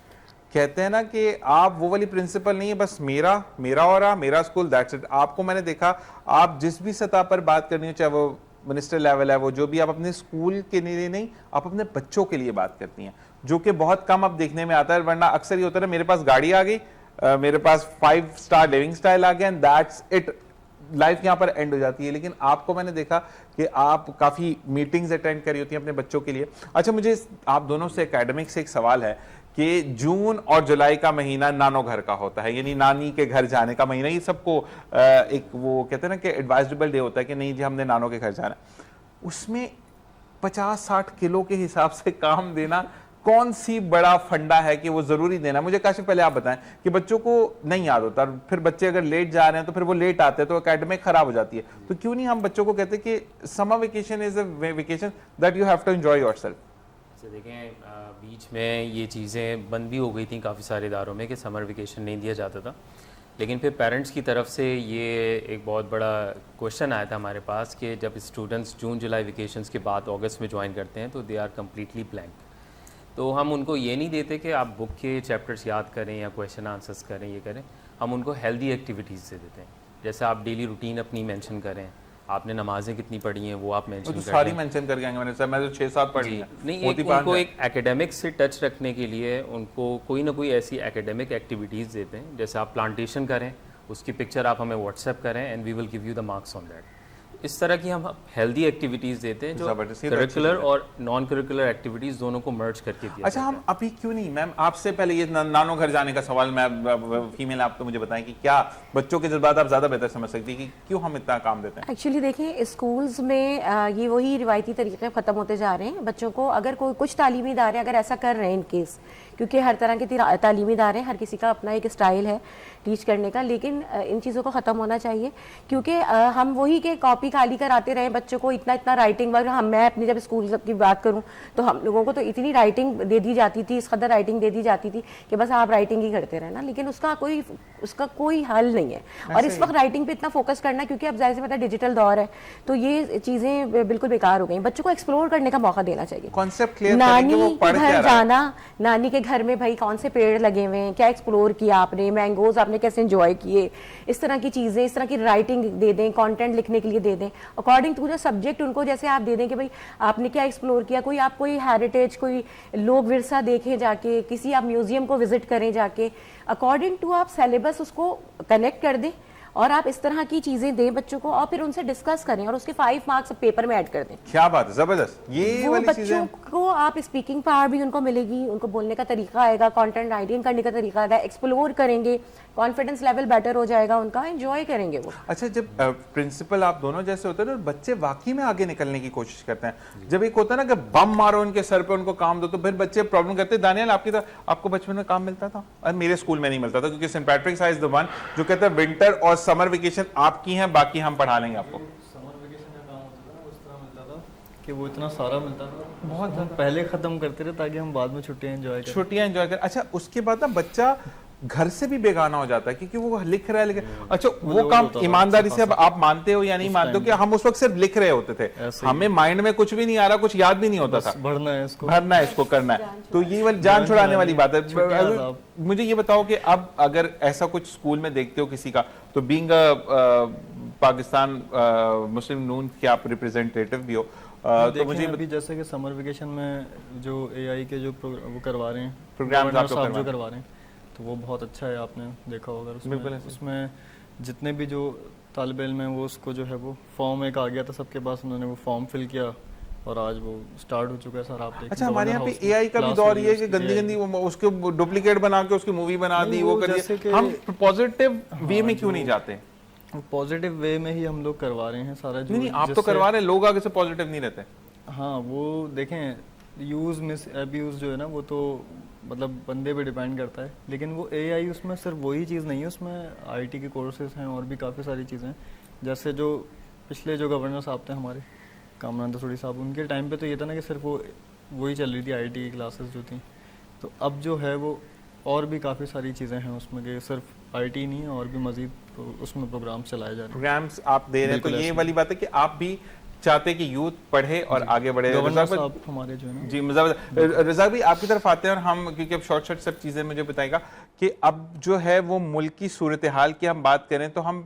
کہتے ہیں نا کہ آپ وہ والی پرنسپل نہیں ہے بس میرا اور میرا اسکول دیٹس اٹ. آپ کو میں نے دیکھا آپ جس بھی سطح پر بات کرنی ہو, چاہے وہ منسٹر لیول ہے, وہ جو بھی, آپ اپنے اسکول کے لیے نہیں, آپ اپنے بچوں کے لیے بات کرتی ہیں, جو کہ بہت کم اب دیکھنے میں آتا ہے. ورنہ اکثر یہ ہوتا ہے میرے پاس گاڑی آ گئی, میرے پاس 5 اسٹار لیونگ اسٹائل آ گیا, اینڈ دیٹس اٹ, لائف یہاں پر اینڈ ہو جاتی ہے. لیکن آپ کو میں نے دیکھا کہ آپ کافی میٹنگز اٹینڈ کری ہوتی ہیں اپنے بچوں کے لیے. اچھا, مجھے آپ دونوں سے اکیڈمک سے ایک سوال ہے کہ جون اور جولائی کا مہینہ نانو گھر کا ہوتا ہے, یعنی نانی کے گھر جانے کا مہینہ. یہ سب کو ایک وہ کہتے ہیں نا کہ ایڈوائزبل ڈے ہوتا ہے کہ نہیں جی ہم نے نانو کے گھر جانا. اس میں 50-60 کلو کے حساب سے کام دینا کون سی بڑا فنڈا ہے کہ وہ ضروری دینا؟ مجھے کاشف پہلے آپ بتائیں کہ بچوں کو نہیں یاد ہوتا, پھر بچے اگر لیٹ جا رہے ہیں تو پھر وہ لیٹ آتے ہیں تو اکیڈمک خراب ہو جاتی ہے. تو کیوں نہیں ہم بچوں کو کہتے کہ summer vacation is a vacation that you have to enjoy yourself. دیکھیں بیچ میں یہ چیزیں بند بھی ہو گئی تھیں کافی سارے اداروں میں کہ سمر ویکیشن نہیں دیا جاتا تھا, لیکن پھر پیرنٹس کی طرف سے یہ ایک بہت بڑا کوشچن آیا تھا ہمارے پاس کہ جب اسٹوڈنٹس جون جولائی ویکیشنس کے بعد اگست میں جوائن کرتے ہیں تو دے آر کمپلیٹلی بلینک. تو ہم ان کو یہ نہیں دیتے کہ آپ بک کے چیپٹرس یاد کریں یا کویشچن آنسرس کریں, یہ کریں. ہم ان کو ہیلدی ایکٹیویٹیز سے دیتے ہیں, جیسے آپ ڈیلی روٹین اپنی مینشن کریں, آپ نے نمازیں کتنی پڑھی ہیں وہ آپ مینشن کریں. ساری مینشن کر کے آئیں گے, میں نے میں تو 6-7 پڑھی ہیں. نہیں, ان کو ایک ایکیڈیمک سے ٹچ رکھنے کے لیے ان کو کوئی نہ کوئی ایسی ایکیڈیمک ایکٹیویٹیز دیتے ہیں. جیسے آپ پلانٹیشن کریں, اس کی پکچر آپ ہمیں واٹس ایپ کریں and we will give you the marks on that. اس طرح کی ہم ہیلدی ایکٹیویٹیز دیتے ہیں جو کریکولر اور نان کریکولر ایکٹیویٹیز دونوں کو مرج کر کے دیا. اچھا, ہم ابھی کیوں نہیں میم آپ سے پہلے یہ نانو گھر جانے کا سوال, میں فیمیل آپ تو مجھے بتائیں کہ کیا بچوں کے جذبات آپ زیادہ بہتر سمجھ سکتی کہ کیوں ہم اتنا کام دیتے ہیں؟ ایکچولی دیکھیں اسکولز میں یہ وہی روایتی طریقے ختم ہوتے جا رہے ہیں. بچوں کو اگر کوئی کچھ تعلیمی ادارے اگر ایسا کر رہے ہیں ان کیس, کیونکہ ہر طرح کے تعلیمی ادارے ہر کسی کا اپنا ایک اسٹائل ہے ٹیچ کرنے کا, لیکن ان چیزوں کو ختم ہونا چاہیے. کیونکہ ہم وہی کہ کاپی خالی کراتے رہے بچوں کو, اتنا رائٹنگ وغیرہ. میں اپنی جب اسکول کی بات کروں تو ہم لوگوں کو تو اتنی رائٹنگ دے دی جاتی تھی, اس قدر رائٹنگ دے دی جاتی تھی کہ بس آپ رائٹنگ ہی کرتے رہنا, لیکن اس کا کوئی حل نہیں ہے. اور اس وقت رائٹنگ پہ اتنا فوکس کرنا کیونکہ اب ظاہر سی بات ہے ڈیجیٹل دور ہے, تو یہ چیزیں بالکل بیکار ہو گئی. بچوں کو ایکسپلور کرنے کا موقع دینا چاہیے. کانسیپٹ کلیئر نانی کے گھر جانا, نانی کے گھر میں بھائی کون سے پیڑ لگے ہوئے ہیں, کیا ایکسپلور کیا آپ نے, مینگوز آپ نے کیسے انجوائے کیے, اس طرح کی چیزیں, اس طرح کی رائٹنگ دے دیں, کانٹینٹ لکھنے کے لیے دے دیں اکارڈنگ ٹو دا سبجیکٹ. ان کو جیسے آپ دے دیں کہ بھائی آپ نے کیا ایکسپلور کیا, کوئی آپ کوئی ہیریٹیج, کوئی لوک ورثہ دیکھیں جا کے, کسی آپ میوزیم کو وزٹ کریں جا کے, اکارڈنگ ٹو آپ سیلیبس اس کو کنیکٹ کر دیں اور آپ اس طرح کی چیزیں دیں بچوں کو, اور پھر ان سے ڈسکس کریں اور اس کے 5 مارکس پیپر میں ایڈ کر دیں. کیا بات ہے, زبردست. یہ وہ والی چیزیں بچوں کو آپ اسپیکنگ پاور بھی ان کو ملے گی, ان کو بولنے کا طریقہ آئے گا, کانٹینٹ رائٹنگ کرنے کا طریقہ آئے گا, ایکسپلور کریں گے, کانفیڈنس لیول بیٹر ہو جائے گا ان کا, انجوائے کریں گے وہ. اچھا, جب پرنسپل آپ دونوں جیسے ہوتے ہیں اور بچے واقعی میں آگے نکلنے کی کوشش کرتے ہیں, جب ایک ہوتا ہے نا کہ بم مارو ان کے سر پہ, ان کو کام دو, تو پھر بچے پرابلم کرتے ہیں. دانیال, آپ کو بچپن میں کام ملتا تھا؟ اور میرے اسکول میں نہیں ملتا تھا, کیونکہ Saint Patrick's is the one جو کہتا ہے ونٹر اور سمر ویکیشن آپ کی ہیں, باقی ہم پڑھا لیں گے آپ کو. سمر ویکیشن کا کام ہوتا تھا, اس طرح ملتا تھا کہ وہ اتنا سارا ملتا تھا, بہت پہلے ختم کرتے تھے تاکہ ہم بعد میں چھٹیاں انجوائے کریں. اچھا, اس کے بعد نا بچہ گھر سے بھی بیگانہ ہو جاتا ہے کیونکہ وہ لکھ رہا ہے. اچھا, وہ کام ایمانداری سے اب آپ مانتے ہو یا نہیں مانتے ہو کہ ہم اس وقت صرف لکھ رہے ہوتے تھے, ہمیں مائنڈ میں کچھ بھی نہیں آ رہا, کچھ یاد بھی نہیں ہوتا تھا, بھرنا ہے اس کو کرنا ہے. تو یہ والی جان چھڑانے والی بات ہے. مجھے یہ بتاؤ کہ اب اگر ایسا کچھ اسکول میں دیکھتے ہو کسی کا, تو بینگ پاکستان مسلم نون کے آپ ریپرزینٹیٹو بھی ہو, تو مجھے ابھی جیسے کہ سمر ویکیشن میں جو اے آئی کے جو وہ کروا رہے ہیں پروگرام جو کروا رہے ہیں, تو وہ بہت اچھا ہے, آپ نے دیکھا ہوگا. اس میں جتنے بھی جو طالب علم ہیں وہ اس کو جو ہے وہ فارم ایک آ گیا تھا سب کے پاس, انہوں نے وہ فارم فل کیا اور آج وہ سٹارٹ ہو چکا ہے سر. آپ دیکھیں. اچھا, ہمارے یہاں پہ اے آئی کا بھی دور یہ ہے کہ گندی گندی اس کے ڈپلیکیٹ بنا کے اس کی مووی بنا دی, وہ کر دی. ہم پازیٹیو وے میں کیوں نہیں جاتے؟ پازیٹیو وے میں ہی ہم لوگ کروا رہے ہیں سارا. نہیں, آپ تو کروا رہے ہیں, لوگ آگے سے پازیٹیو نہیں رہتے. ہاں, وہ دیکھیں یوز مس ایبیوز جو ہے نا وہ تو مطلب بندے پہ ڈیپینڈ کرتا ہے, لیکن وہ اے آئی اس میں صرف وہی چیز نہیں ہے, اس میں آئی ٹی کے کورسز ہیں اور بھی کافی ساری چیزیں. جیسے جو پچھلے جو گورنر صاحب تھے ہمارے, کامران دسوڑی صاحب, ان کے ٹائم پہ تو یہ تھا نا کہ صرف وہی چل رہی تھی آئی ٹی کی کلاسز جو تھیں. تو اب جو ہے وہ اور بھی کافی ساری چیزیں ہیں اس میں, کہ صرف آئی ٹی نہیں ہے, اور بھی مزید اس میں پروگرام چلائے جا رہے ہیں. پروگرامس آپ دے رہے ہیں, تو یہ والی بات ہے کہ آپ بھی چاہتے کہ یوتھ پڑھے اور آگے بڑھے. ہمارے جو ہے جی رضا بھی آپ کی طرف آتے ہیں, اور ہم کیونکہ اب شارٹ سب چیزیں مجھے بتائے گا کہ اب جو ہے وہ ملک کی صورتحال کی ہم بات کریں تو ہم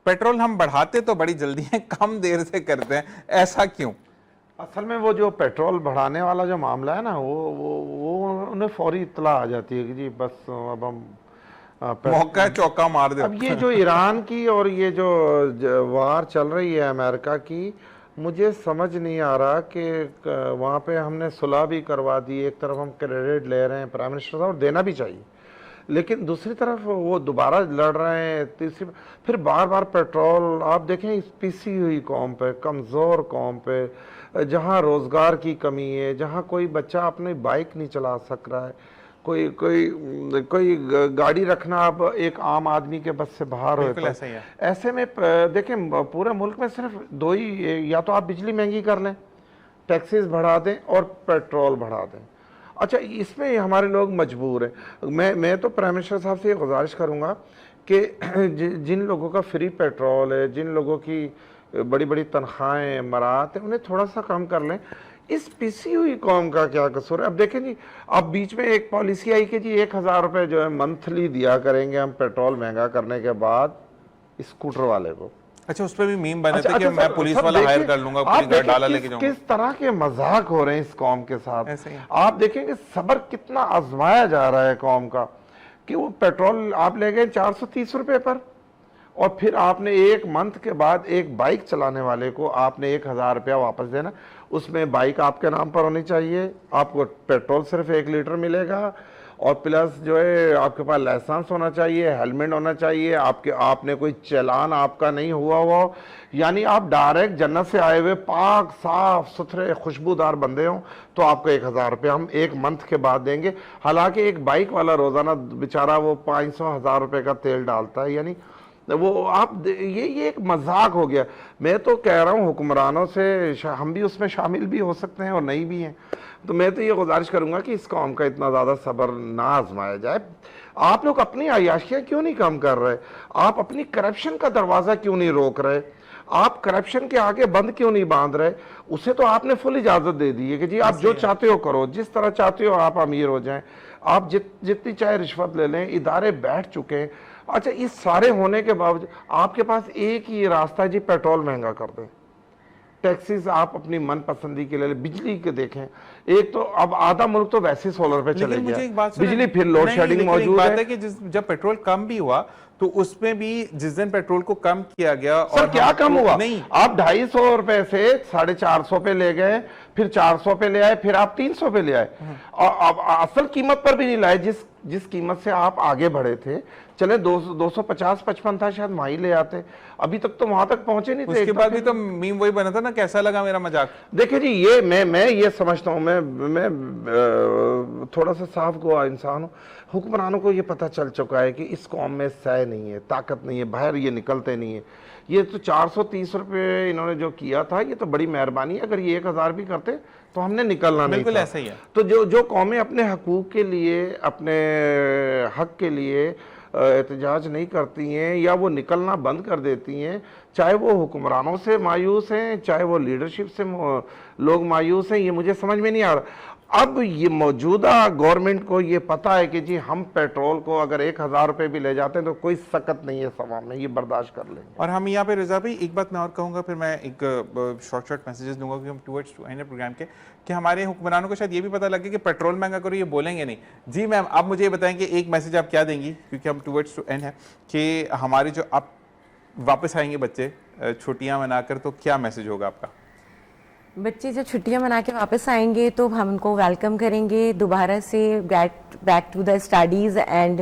پیٹرول ہم بڑھاتے تو بڑی جلدی ہیں, کم دیر سے کرتے ہیں, ایسا کیوں؟ اصل میں وہ جو پیٹرول بڑھانے والا جو معاملہ ہے نا, وہ انہیں فوری اطلاع آ جاتی ہے کہ جی بس اب ہم موقع چوکا مار دے. اب یہ جو ایران کی اور یہ جو وار چل رہی ہے امریکہ کی, مجھے سمجھ نہیں آ رہا کہ وہاں پہ ہم نے صلح بھی کروا دی, ایک طرف ہم کریڈٹ لے رہے ہیں پرائم منسٹر صاحب, اور دینا بھی چاہیے, لیکن دوسری طرف وہ دوبارہ لڑ رہے ہیں, تیسری پھر بار بار پیٹرول. آپ دیکھیں اس پیسی ہوئی قوم پہ, کمزور قوم پہ, جہاں روزگار کی کمی ہے, جہاں کوئی بچہ اپنی بائک نہیں چلا سک رہا ہے, کوئی گاڑی رکھنا اب ایک عام آدمی کے بس سے باہر ہوتا ہے. ایسے میں دیکھیں پورے ملک میں صرف دو ہی, یا تو آپ بجلی مہنگی کر لیں, ٹیکسز بڑھا دیں, اور پیٹرول بڑھا دیں. اچھا, اس میں ہمارے لوگ مجبور ہیں. میں تو پرائم منسٹر صاحب سے یہ گزارش کروں گا کہ جن لوگوں کا فری پیٹرول ہے, جن لوگوں کی بڑی بڑی تنخواہیں مرات ہیں, انہیں تھوڑا سا کم کر لیں. اس پیسی ہوئی قوم کا کیا قصور ہے؟ اب دیکھیں جی, اب بیچ میں ایک پالیسی آئی کہ جی 1000 روپے جو ہے منتھلی دیا کریں گے ہم پیٹرول مہنگا کرنے کے بعد اسکوٹر والے کو. اچھا, اس پہ بھی میم بنے تھے کہ میں پولیس والا ہائر کر لوں گا, پولیس گارڈ ڈالا لے کے جاؤں گا. کس طرح کے مذاق ہو رہے ہیں اس قوم کے ساتھ. آپ دیکھیں کہ صبر کتنا آزمایا جا رہا ہے قوم کا, کہ وہ پیٹرول آپ لے گئے 430 روپے پر, اور پھر آپ نے ایک منتھ کے بعد ایک بائک چلانے والے کو آپ نے 1000 روپیہ واپس دینا. اس میں بائک آپ کے نام پر ہونی چاہیے, آپ کو پیٹرول صرف 1 لیٹر ملے گا, اور پلس جو ہے آپ کے پاس لائسنس ہونا چاہیے, ہیلمٹ ہونا چاہیے, آپ نے کوئی چلان آپ کا نہیں ہوا ہو, یعنی آپ ڈائریکٹ جنت سے آئے ہوئے پاک صاف ستھرے خوشبودار بندے ہوں, تو آپ کو 1000 روپے ہم 1 منتھ کے بعد دیں گے. حالانکہ ایک بائک والا روزانہ بیچارہ وہ 500-1000 روپے کا تیل ڈالتا ہے. یعنی وہ آپ یہ ایک مذاق ہو گیا. میں تو کہہ رہا ہوں حکمرانوں سے, ہم بھی اس میں شامل بھی ہو سکتے ہیں اور نہیں بھی ہیں, تو میں تو یہ گزارش کروں گا کہ اس قوم کا اتنا زیادہ صبر نہ آزمایا جائے. آپ لوگ اپنی عیاشیاں کیوں نہیں کم کر رہے؟ آپ اپنی کرپشن کا دروازہ کیوں نہیں روک رہے؟ آپ کرپشن کے آگے بند کیوں نہیں باندھ رہے؟ اسے تو آپ نے فل اجازت دے دی ہے کہ جی آپ جو چاہتے ہو کرو، جس طرح چاہتے ہو آپ امیر ہو جائیں، آپ جتنی چاہے رشوت لے لیں، ادارے بیٹھ چکے ہیں۔ اچھا اس سارے ہونے کے باوجود آپ کے پاس ایک ہی راستہ ہے جی، پیٹرول مہنگا کر دیں، ٹیکسیز آپ اپنی من پسندی کے لے، بجلی کے دیکھیں، ایک تو اب آدھا ملک تو ویسے سولر پہ چلے گیا، بجلی پھر لوڈ شیڈنگ موجود ہے کہ جب پیٹرول کم بھی ہوا تو اس میں بھی جس دن پیٹرول کو کم کیا گیا، سر کیا کم ہوا؟ نہیں، آپ 250 روپے سے 450 پہ لے گئے، پھر 400 پہ لے آئے، پھر آپ 300 پہ لے آئے، اور اصل قیمت پر بھی نہیں لائے جس قیمت سے آپ آگے بڑھے تھے۔ چلے 250-55 تھا، شاید وہیں لے آتے، ابھی تک تو وہاں تک پہنچے نہیں تھے۔ اس کے بعد بھی تو میم وہی بنا تھا نا، کیسا لگا میرا مذاق؟ دیکھیں جی، یہ میں یہ سمجھتا ہوں، میں تھوڑا سا صاف گوا انسان ہوں، حکمرانوں کو یہ پتہ چل چکا ہے کہ اس قوم میں سہ نہیں ہے، طاقت نہیں ہے، باہر یہ نکلتے نہیں ہیں۔ یہ تو 430 روپے انہوں نے جو کیا تھا، یہ تو بڑی مہربانی ہے، اگر یہ 1000 بھی کرتے تو ہم نے نکلنا نہیں تھا۔ بالکل ایسا ہی ہے۔ تو جو قومیں اپنے حقوق کے لیے، اپنے حق کے لیے احتجاج نہیں کرتی ہیں یا وہ نکلنا بند کر دیتی ہیں، چاہے وہ حکمرانوں سے مایوس ہیں، چاہے وہ لیڈرشپ سے لوگ مایوس ہیں، یہ مجھے سمجھ میں نہیں آ رہا۔ اب یہ موجودہ گورنمنٹ کو یہ پتا ہے کہ جی ہم پیٹرول کو اگر 1000 روپے بھی لے جاتے ہیں تو کوئی سکت نہیں ہے عوام میں، یہ برداشت کر لیں گے۔ اور ہم یہاں پہ رضا بھائی ایک بات میں اور کہوں گا، پھر میں ایک شارٹ میسیجز دوں گا کہ ہم ٹورڈز ٹو اینڈ پروگرام کے، کہ ہمارے حکمرانوں کو شاید یہ بھی پتہ لگے کہ پیٹرول مہنگا کرو، یہ بولیں گے نہیں۔ جی میم، آپ مجھے یہ بتائیں کہ ایک میسیج آپ کیا دیں گی، کیونکہ ہم ٹورڈز ٹو اینڈ ہے، کہ ہمارے جو آپ واپس آئیں گے بچے چھٹیاں منا کر، تو کیا میسیج ہوگا آپ کا؟ بچے جب چھٹیاں منا کے واپس آئیں گے تو ہم ان کو ویلکم کریں گے دوبارہ سے get back to the studies, and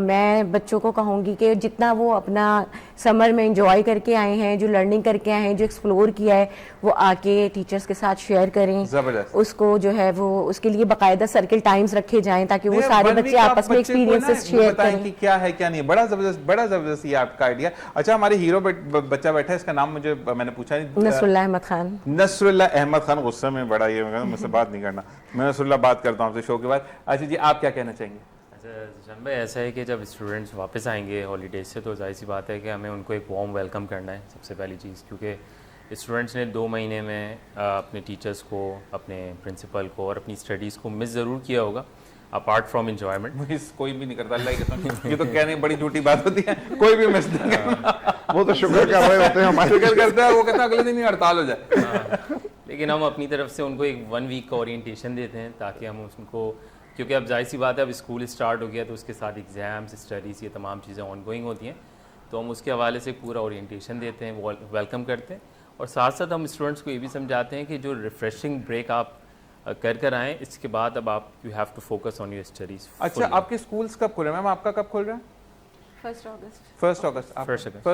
میں بچوں کو کہوں گی کہ جتنا وہ اپنا سمر میں انجوائے کر کے آئے ہیں، جو لرننگ کر کے آئے ہیں، جو ایکسپلور کیا ہے، وہ آ کے ٹیچرز کے ساتھ شیئر کریں۔ زبردست۔ اس کو جو ہے وہ اس کے لیے باقاعدہ سرکل ٹائمز رکھے جائیں تاکہ وہ سارے بچے آپس میں ایکسپیرینسز شیئر کریں۔ کہ کیا ہے کیا نہیں، بڑا زبردست یہ آپ کا آئیڈیا۔ اچھا، ہمارے ہیرو بچہ بیٹھا ہے، اس کا نام مجھے میں نے پوچھا نہیں، نصر اللہ احمد خان۔ نصر اللہ احمد خان غصے میں بڑا، یہ مجھ سے بات نہیں کرنا، میں نصر اللہ بات کرتا ہوں آپ سے شو کے بعد۔ اچھا جی، آپ کیا کہنا چاہیں گے؟ اچھا ذیشان بھائی، ایسا ہے کہ جب اسٹوڈنٹس واپس آئیں گے ہالیڈیز سے تو ظاہر سی بات ہے کہ ہمیں ان کو ایک وارم ویلکم کرنا ہے سب سے پہلی چیز، کیونکہ اسٹوڈنٹس نے 2 مہینے میں اپنے ٹیچرس کو، اپنے پرنسپل کو اور اپنی اسٹڈیز کو مس ضرور کیا ہوگا، اپارٹ فرام انجوائمنٹ۔ کوئی بھی نہیں کرتا، اللہ کی قسم، یہ تو کہنے بڑی جھوٹی بات ہوتی ہے، کوئی بھی مس نہیں کرتا، وہ تو شکر کر رہے ہوتے ہیں، ہمارے شکر کرتا ہے، وہ کہتا ہے اگلے دن ہی ہڑتال ہو جائے۔ لیکن ہم اپنی طرف سے ان کو ایک 1 ویک کا اورینٹیشن دیتے ہیں تاکہ ہم ان کو، کیونکہ اب ظاہر سی بات ہے اب اسکول اسٹارٹ ہو گیا تو اس کے ساتھ ایگزامس، اسٹڈیز، یہ تمام چیزیں آن گوئنگ ہوتی ہیں، تو ہم اس کے حوالے سے پورا اورینٹیشن دیتے ہیں، ویلکم کرتے ہیں، اور ساتھ ساتھ ہم اسٹوڈنٹس کو یہ بھی سمجھاتے ہیں کہ جو ریفریشنگ بریک آپ کر آئیں، اس کے بعد اب آپ you have to focus on your studies. اچھا، آپ کے اسکولس کب کھل رہے ہیں میم؟ آپ کا کب کھل رہا ہے؟ 1 اگست۔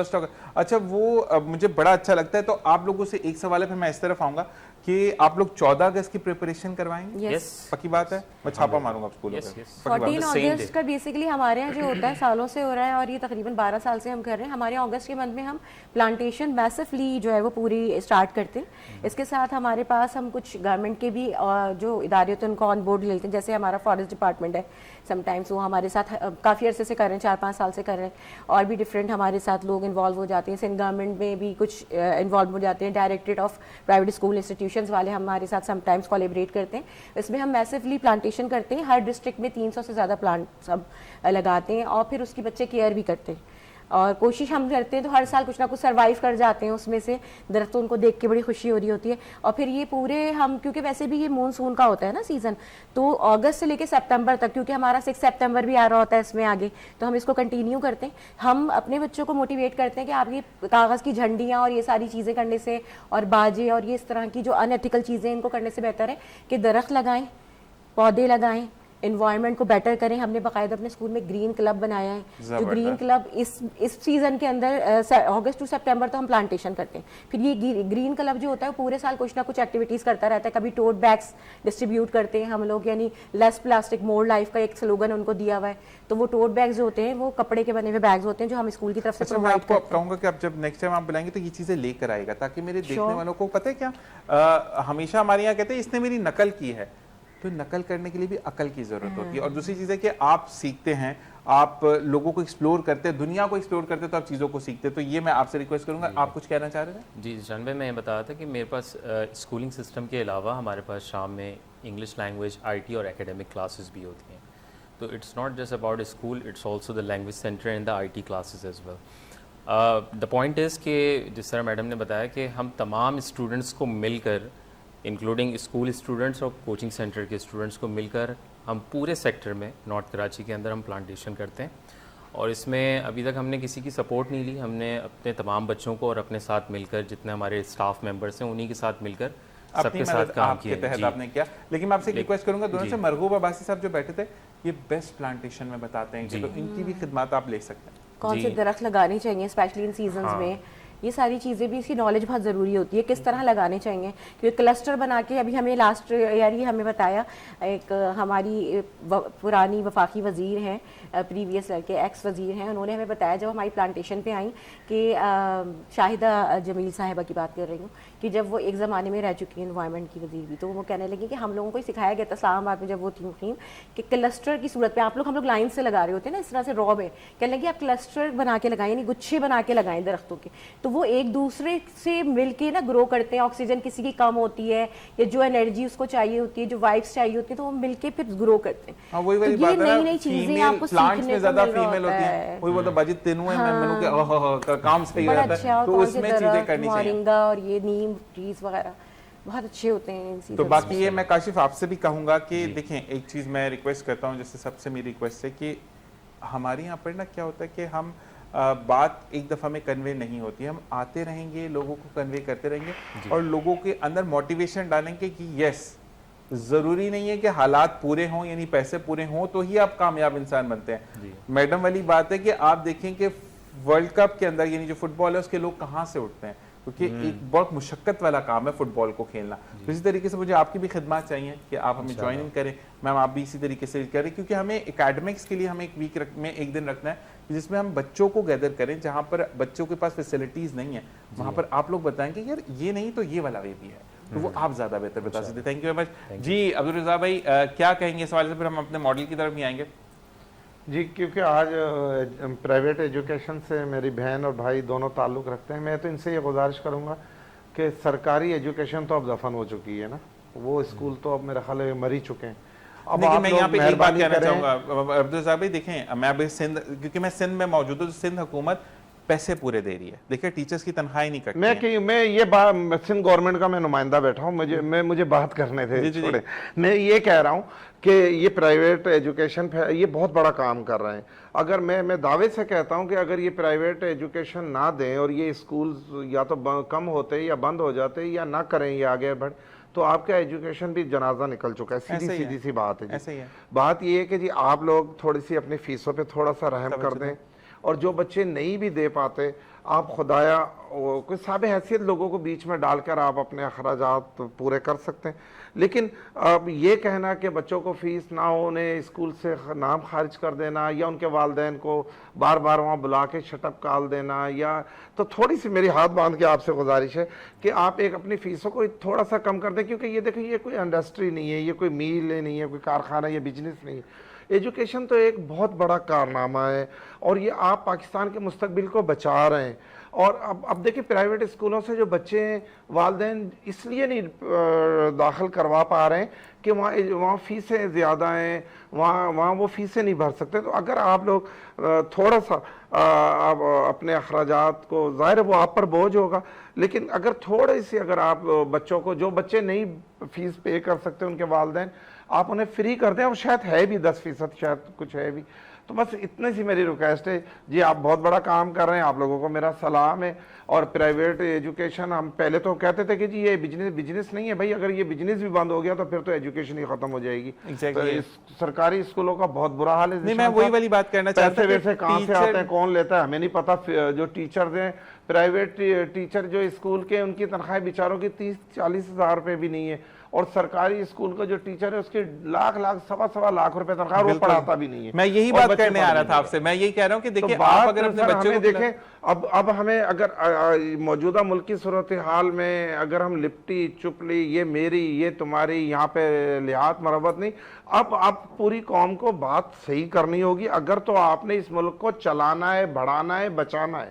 اچھا، وہ مجھے بڑا اچھا لگتا ہے، تو آپ لوگوں سے ایک سوال ہے، پھر میں اس طرف آؤں گا کہ آپ لوگ 14 اگست کی پریپریشن کروائیں گے؟ پکی بات ہے، میں چھاپا ماروں گا آپ اسکولوں پہ۔ 14 اگست کا بیسیکلی ہمارے یہاں جو ہوتا ہے سالوں سے ہو رہا ہے، اور یہ تقریباً 12 سال سے ہم کر رہے ہیں۔ ہمارے اگست کے منتھ میں ہم پلانٹیشن میسفلی جو ہے وہ پوری اسٹارٹ کرتے ہیں۔ اس کے ساتھ ہمارے پاس ہم کچھ گورنمنٹ کے بھی جو ادارے ہوتے ہیں ان کو آن بورڈ لیتے ہیں، جیسے ہمارا فارسٹ ڈپارٹمنٹ ہے، سم ٹائمس وہ ہمارے ساتھ کافی عرصے سے کر رہے ہیں، 4-5 سال سے کر رہے ہیں، اور بھی ڈفرینٹ ہمارے ساتھ لوگ انوالو ہو جاتے ہیں۔ سندھ گورنمنٹ میں بھی کچھ انوالو ہو جاتے ہیں، directorate of private school institutions والے ہمارے ساتھ سم ٹائمس کولیبریٹ کرتے ہیں۔ اس میں ہم میسفلی پلانٹیشن کرتے ہیں، ہر ڈسٹرکٹ میں 300 سے زیادہ پلانٹ سب لگاتے ہیں، اور پھر اس کی بچے کیئر بھی کرتے ہیں، اور کوشش ہم کرتے ہیں تو ہر سال کچھ نہ کچھ سروائیو کر جاتے ہیں، اس میں سے درختوں کو دیکھ کے بڑی خوشی ہو رہی ہوتی ہے۔ اور پھر یہ پورے ہم، کیونکہ ویسے بھی یہ مونسون کا ہوتا ہے نا سیزن، تو اگست سے لے کے سپتمبر تک، کیونکہ ہمارا 6 سپتمبر بھی آ رہا ہوتا ہے اس میں آگے، تو ہم اس کو کنٹینیو کرتے ہیں۔ ہم اپنے بچوں کو موٹیویٹ کرتے ہیں کہ آپ یہ کاغذ کی جھنڈیاں اور یہ ساری چیزیں کرنے سے، اور باجے اور یہ اس طرح کی جو ان ایتھیکل چیزیں ان کو کرنے سے بہتر ہے کہ درخت لگائیں، پودے لگائیں، انوائرمنٹ کو بیٹر کریں۔ ہم نے باقاعدہ اپنے اسکول میں گرین کلب بنایا ہے، جو گرین کلب اس سیزن کے اندر اگست ٹو سپٹمبر تو ہم پلانٹیشن کرتے ہیں۔ پھر یہ گرین کلب جو ہوتا ہے وہ پورے سال کچھ نہ کچھ ایکٹیویٹیز کرتا رہتا ہے۔ کبھی ٹوٹ بیگس ڈسٹریبیوٹ کرتے ہیں ہم لوگ، یعنی لیس پلاسٹک مور لائف کا ایک سلوگن ان کو دیا ہوا ہے، تو وہ ٹوٹ بیگز جو ہوتے ہیں وہ کپڑے کے بنے ہوئے بیگز ہوتے ہیں جو ہم اسکول کی طرف سے میں آپ کو کہوں گا کہ آپ جب نیکسٹ ٹائم آپ بلائیں گے تو یہ چیزیں لے کر آئے گا، تاکہ میرے دیکھنے والوں کو پتہ ہے کیا، ہمیشہ ہمارے یہاں کہتے ہیں اس نے میری نقل کی ہے، تو نقل کرنے کے لیے بھی عقل کی ضرورت ہوتی ہے. اور دوسری چیز ہے کہ آپ سیکھتے ہیں, آپ لوگوں کو ایکسپلور کرتے ہیں, دنیا کو ایکسپلور کرتے ہیں, تو آپ چیزوں کو سیکھتے ہیں. تو یہ میں آپ سے ریکویسٹ کروں گا, آپ کچھ کہنا چاہ رہے تھے؟ جی جان بھائی, میں بتا رہا تھا کہ میرے پاس اسکولنگ سسٹم کے علاوہ ہمارے پاس شام میں انگلش لینگویج, IT اور اکیڈمک کلاسز بھی ہوتی ہیں. تو it's not just about school, it's also the language centre and the IT classes as well. The point is کہ جس طرح میڈم نے بتایا کہ ہم تمام اسٹوڈنٹس کو مل کر, انکلوڈنگ اسکول اسٹوڈنٹس اور کوچنگ سینٹر کے اسٹوڈنٹس کو مل کر, ہم پورے سیکٹر میں نارتھ کراچی کے اندر ہم پلانٹیشن کرتے ہیں. اور اس میں ابھی تک ہم نے کسی کی سپورٹ نہیں لی, ہم نے اپنے تمام بچوں کو اور اپنے ساتھ مل کر, جتنے ہمارے اسٹاف ممبرس ہیں انہی کے ساتھ مل کر سب کے ساتھ کام کیا تحت آپ نے کیا. لیکن میں آپ سے ریکویسٹ کروں گا دونوں سے, مرغوب عباسی صاحب جو بیٹھے تھے یہ بیسٹ پلانٹیشن میں بتاتے ہیں, تو ان کی بھی خدمات آپ لے سکتے ہیں. کون سے درخت لگانے چاہیے اسپیشلی ان سیزنز میں, یہ ساری چیزیں بھی, اس کی نالج بہت ضروری ہوتی ہے, کس طرح لگانے چاہیے. کیونکہ کلسٹر بنا کے ابھی ہمیں لاسٹ ایئر ہی ہمیں بتایا, ایک ہماری پرانی وفاقی وزیر ہیں, پریویس کے ایکس وزیر ہیں, انہوں نے ہمیں بتایا جب ہماری پلانٹیشن پہ آئیں کہ شاہدہ جمیل صاحبہ کی بات کر رہی ہوں, کہ جب وہ ایک زمانے میں رہ چکی ہیں انوائرمنٹ کی وزیر بھی, تو وہ کہنے لگی کہ ہم لوگوں کو سکھایا گیا تھا اسلام آباد میں جب وہ تھیں کہ کلسٹر کی صورت پہ ہم لوگ لائن سے لگا رہے ہوتے ہیں نا, اس طرح سے رو میں, کہنے لگی آپ کلسٹر بنا کے لگائیں, یعنی گچھے بنا کے لگائیں درختوں کے, تو وہ ایک دوسرے سے مل کے نا گرو کرتے ہیں. آکسیجن کسی کی کم ہوتی ہے یا جو انرجی اس کو چاہیے ہوتی ہے, جو وائبس چاہیے ہوتی ہے, تو وہ مل کے پھر گرو کرتے ہیں. ہاں, وہی یہ نئی نئی چیزیں آپ کو سیکھنے کو زیادہ فیمیل ہوتی ہیں, وہی وہ تو بجٹ تینوں ہیں, میں منوں کے کام صحیح رہتا ہے, تو اس میں چیزیں کرنی چاہیے. مورنگا اور یہ نیم ٹریز وغیرہ بہت اچھے ہوتے ہیں. تو باقی یہ میں کاشف آپ سے بھی کہوں گا کہ دیکھیں, ایک چیز میں ریکویسٹ کرتا ہوں, جیسے سب سے میری ریکویسٹ ہے کہ ہمارے یہاں پر نا کیا ہوتا ہے کہ ہم بات ایک دفعہ میں کنوے نہیں ہوتی, ہم آتے رہیں گے, لوگوں کو کنوے کرتے رہیں گے, اور لوگوں کے اندر موٹیویشن ڈالیں گے کہ یس, ضروری نہیں ہے کہ حالات پورے ہوں, یعنی پیسے پورے ہوں تو ہی آپ کامیاب انسان بنتے ہیں. میڈم والی بات ہے کہ آپ دیکھیں کہ ورلڈ کپ کے اندر یعنی جو فٹ بال ہے اس کے لوگ کہاں سے اٹھتے ہیں, کیونکہ ایک بہت مشقت والا کام ہے فٹ بال کو کھیلنا. اسی طریقے سے مجھے آپ کی بھی خدمات چاہیے کہ آپ ہمیں جوائن کریں. میم آپ بھی اسی طریقے سے کریں, کیونکہ ہمیں اکیڈمکس کے لیے ہمیں ایک ویک میں ایک دن رکھنا ہے جس میں ہم بچوں کو گیدر کریں, جہاں پر بچوں کے پاس فیسلٹیز نہیں ہیں, وہاں پر آپ لوگ بتائیں کہ یار یہ نہیں تو یہ والا وے بھی ہے, تو وہ آپ زیادہ بہتر بتا سکتے. Thank you very much. جی عبدالرضا بھائی کیا کہیں گے اس حوالے سے, پھر ہم اپنے ماڈل کی طرف بھی آئیں گے. جی, کیونکہ آج پرائیویٹ ایجوکیشن سے میری بہن اور بھائی دونوں تعلق رکھتے ہیں, میں تو ان سے یہ گزارش کروں گا کہ سرکاری ایجوکیشن تو اب دفن ہو چکی ہے نا, وہ اسکول تو اب میرا خیال ہے مر ہی چکے ہیں. اب میں یہاں پہ ایک بات کہنا چاہوں گا عبدالرضا بھائی, دیکھیں میں ابھی سندھ, کیونکہ میں سندھ میں موجود ہوں, سندھ حکومت پیسے پورے دے رہی ہے, دیکھیں ٹیچرز کی تنخواہ نہیں کٹتی. میں یہ بات, سندھ گورنمنٹ کا میں نمائندہ بیٹھا ہوں, مجھے بات کرنے تھے چھوڑے. میں یہ کہہ رہا ہوں کہ یہ پرائیویٹ ایجوکیشن یہ بہت بڑا کام کر رہے ہیں. اگر میں دعوے سے کہتا ہوں کہ اگر یہ پرائیویٹ ایجوکیشن نہ دیں اور یہ اسکولز یا تو کم ہوتے یا بند ہو جاتے یا نہ کریں یہ آگے بڑھ, تو آپ کا ایجوکیشن بھی جنازہ نکل چکا ہے. سیدھی سی بات ہے. بات یہ ہے کہ جی آپ لوگ تھوڑی سی اپنی فیسوں پہ تھوڑا سا رحم کر دیں, اور جو بچے نہیں بھی دے پاتے آپ خدایا کوئی صاحب حیثیت لوگوں کو بیچ میں ڈال کر آپ اپنے اخراجات پورے کر سکتے ہیں. لیکن اب یہ کہنا کہ بچوں کو فیس نہ ہو, انہیں اسکول سے نام خارج کر دینا, یا ان کے والدین کو بار بار وہاں بلا کے شٹ اپ کال دینا, یا تو تھوڑی سی میری ہاتھ باندھ کے آپ سے گزارش ہے کہ آپ ایک اپنی فیسوں کو تھوڑا سا کم کر دیں. کیونکہ یہ دیکھیں, یہ کوئی انڈسٹری نہیں ہے, یہ کوئی میل نہیں ہے, کوئی کارخانہ یا بزنس نہیں ہے. ایجوکیشن تو ایک بہت بڑا کارنامہ ہے, اور یہ آپ پاکستان کے مستقبل کو بچا رہے ہیں. اور اب دیکھیں پرائیویٹ اسکولوں سے جو بچے ہیں والدین اس لیے نہیں داخل کروا پا رہے ہیں کہ وہاں فیسیں زیادہ ہیں, وہاں وہ فیسیں نہیں بھر سکتے. تو اگر آپ لوگ تھوڑا سا اپنے اخراجات کو, ظاہر ہے وہ آپ پر بوجھ ہوگا, لیکن اگر تھوڑی سی اگر آپ بچوں کو, جو بچے نہیں فیس پے کر سکتے ان کے والدین, آپ انہیں فری کر دیں, اور شاید ہے بھی 10%, شاید کچھ ہے بھی. تو بس اتنے سی میری ریکویسٹ ہے. جی آپ بہت بڑا کام کر رہے ہیں, آپ لوگوں کو میرا سلام ہے. اور پرائیویٹ ایجوکیشن, ہم پہلے تو کہتے تھے کہ جی یہ بزنس نہیں ہے. بھائی اگر یہ بزنس بھی بند ہو گیا تو پھر تو ایجوکیشن ہی ختم ہو جائے گی. سرکاری اسکولوں کا بہت برا حال ہے. میں وہی والی بات کرنا چاہتا ہوں, پیسے کہاں سے آتے ہیں کون لیتا ہے ہمیں نہیں پتا. جو ٹیچرز ہیں, پرائیویٹ ٹیچر جو اسکول کے, ان کی تنخواہیں بیچاروں کی 30-40 ہزار روپے بھی نہیں ہے, اور سرکاری اسکول کا جو ٹیچر ہے اس کی لاکھ سوا لاکھ روپے تنخواہ، وہ پڑھاتا بھی نہیں ہے. میں یہی بات کرنے آ رہا تھا آپ سے، میں یہی کہہ رہا ہوں کہ دیکھیں آپ اگر اپنے بچوں کو دیکھیں اب ہمیں اگر موجودہ ملک کی صورتحال میں اگر ہم لپٹی چپلی یہ میری یہ تمہاری یہاں پہ لحاظ مربت نہیں، اب پوری قوم کو بات صحیح کرنی ہوگی. اگر تو آپ نے اس ملک کو چلانا ہے، بڑھانا ہے، بچانا ہے،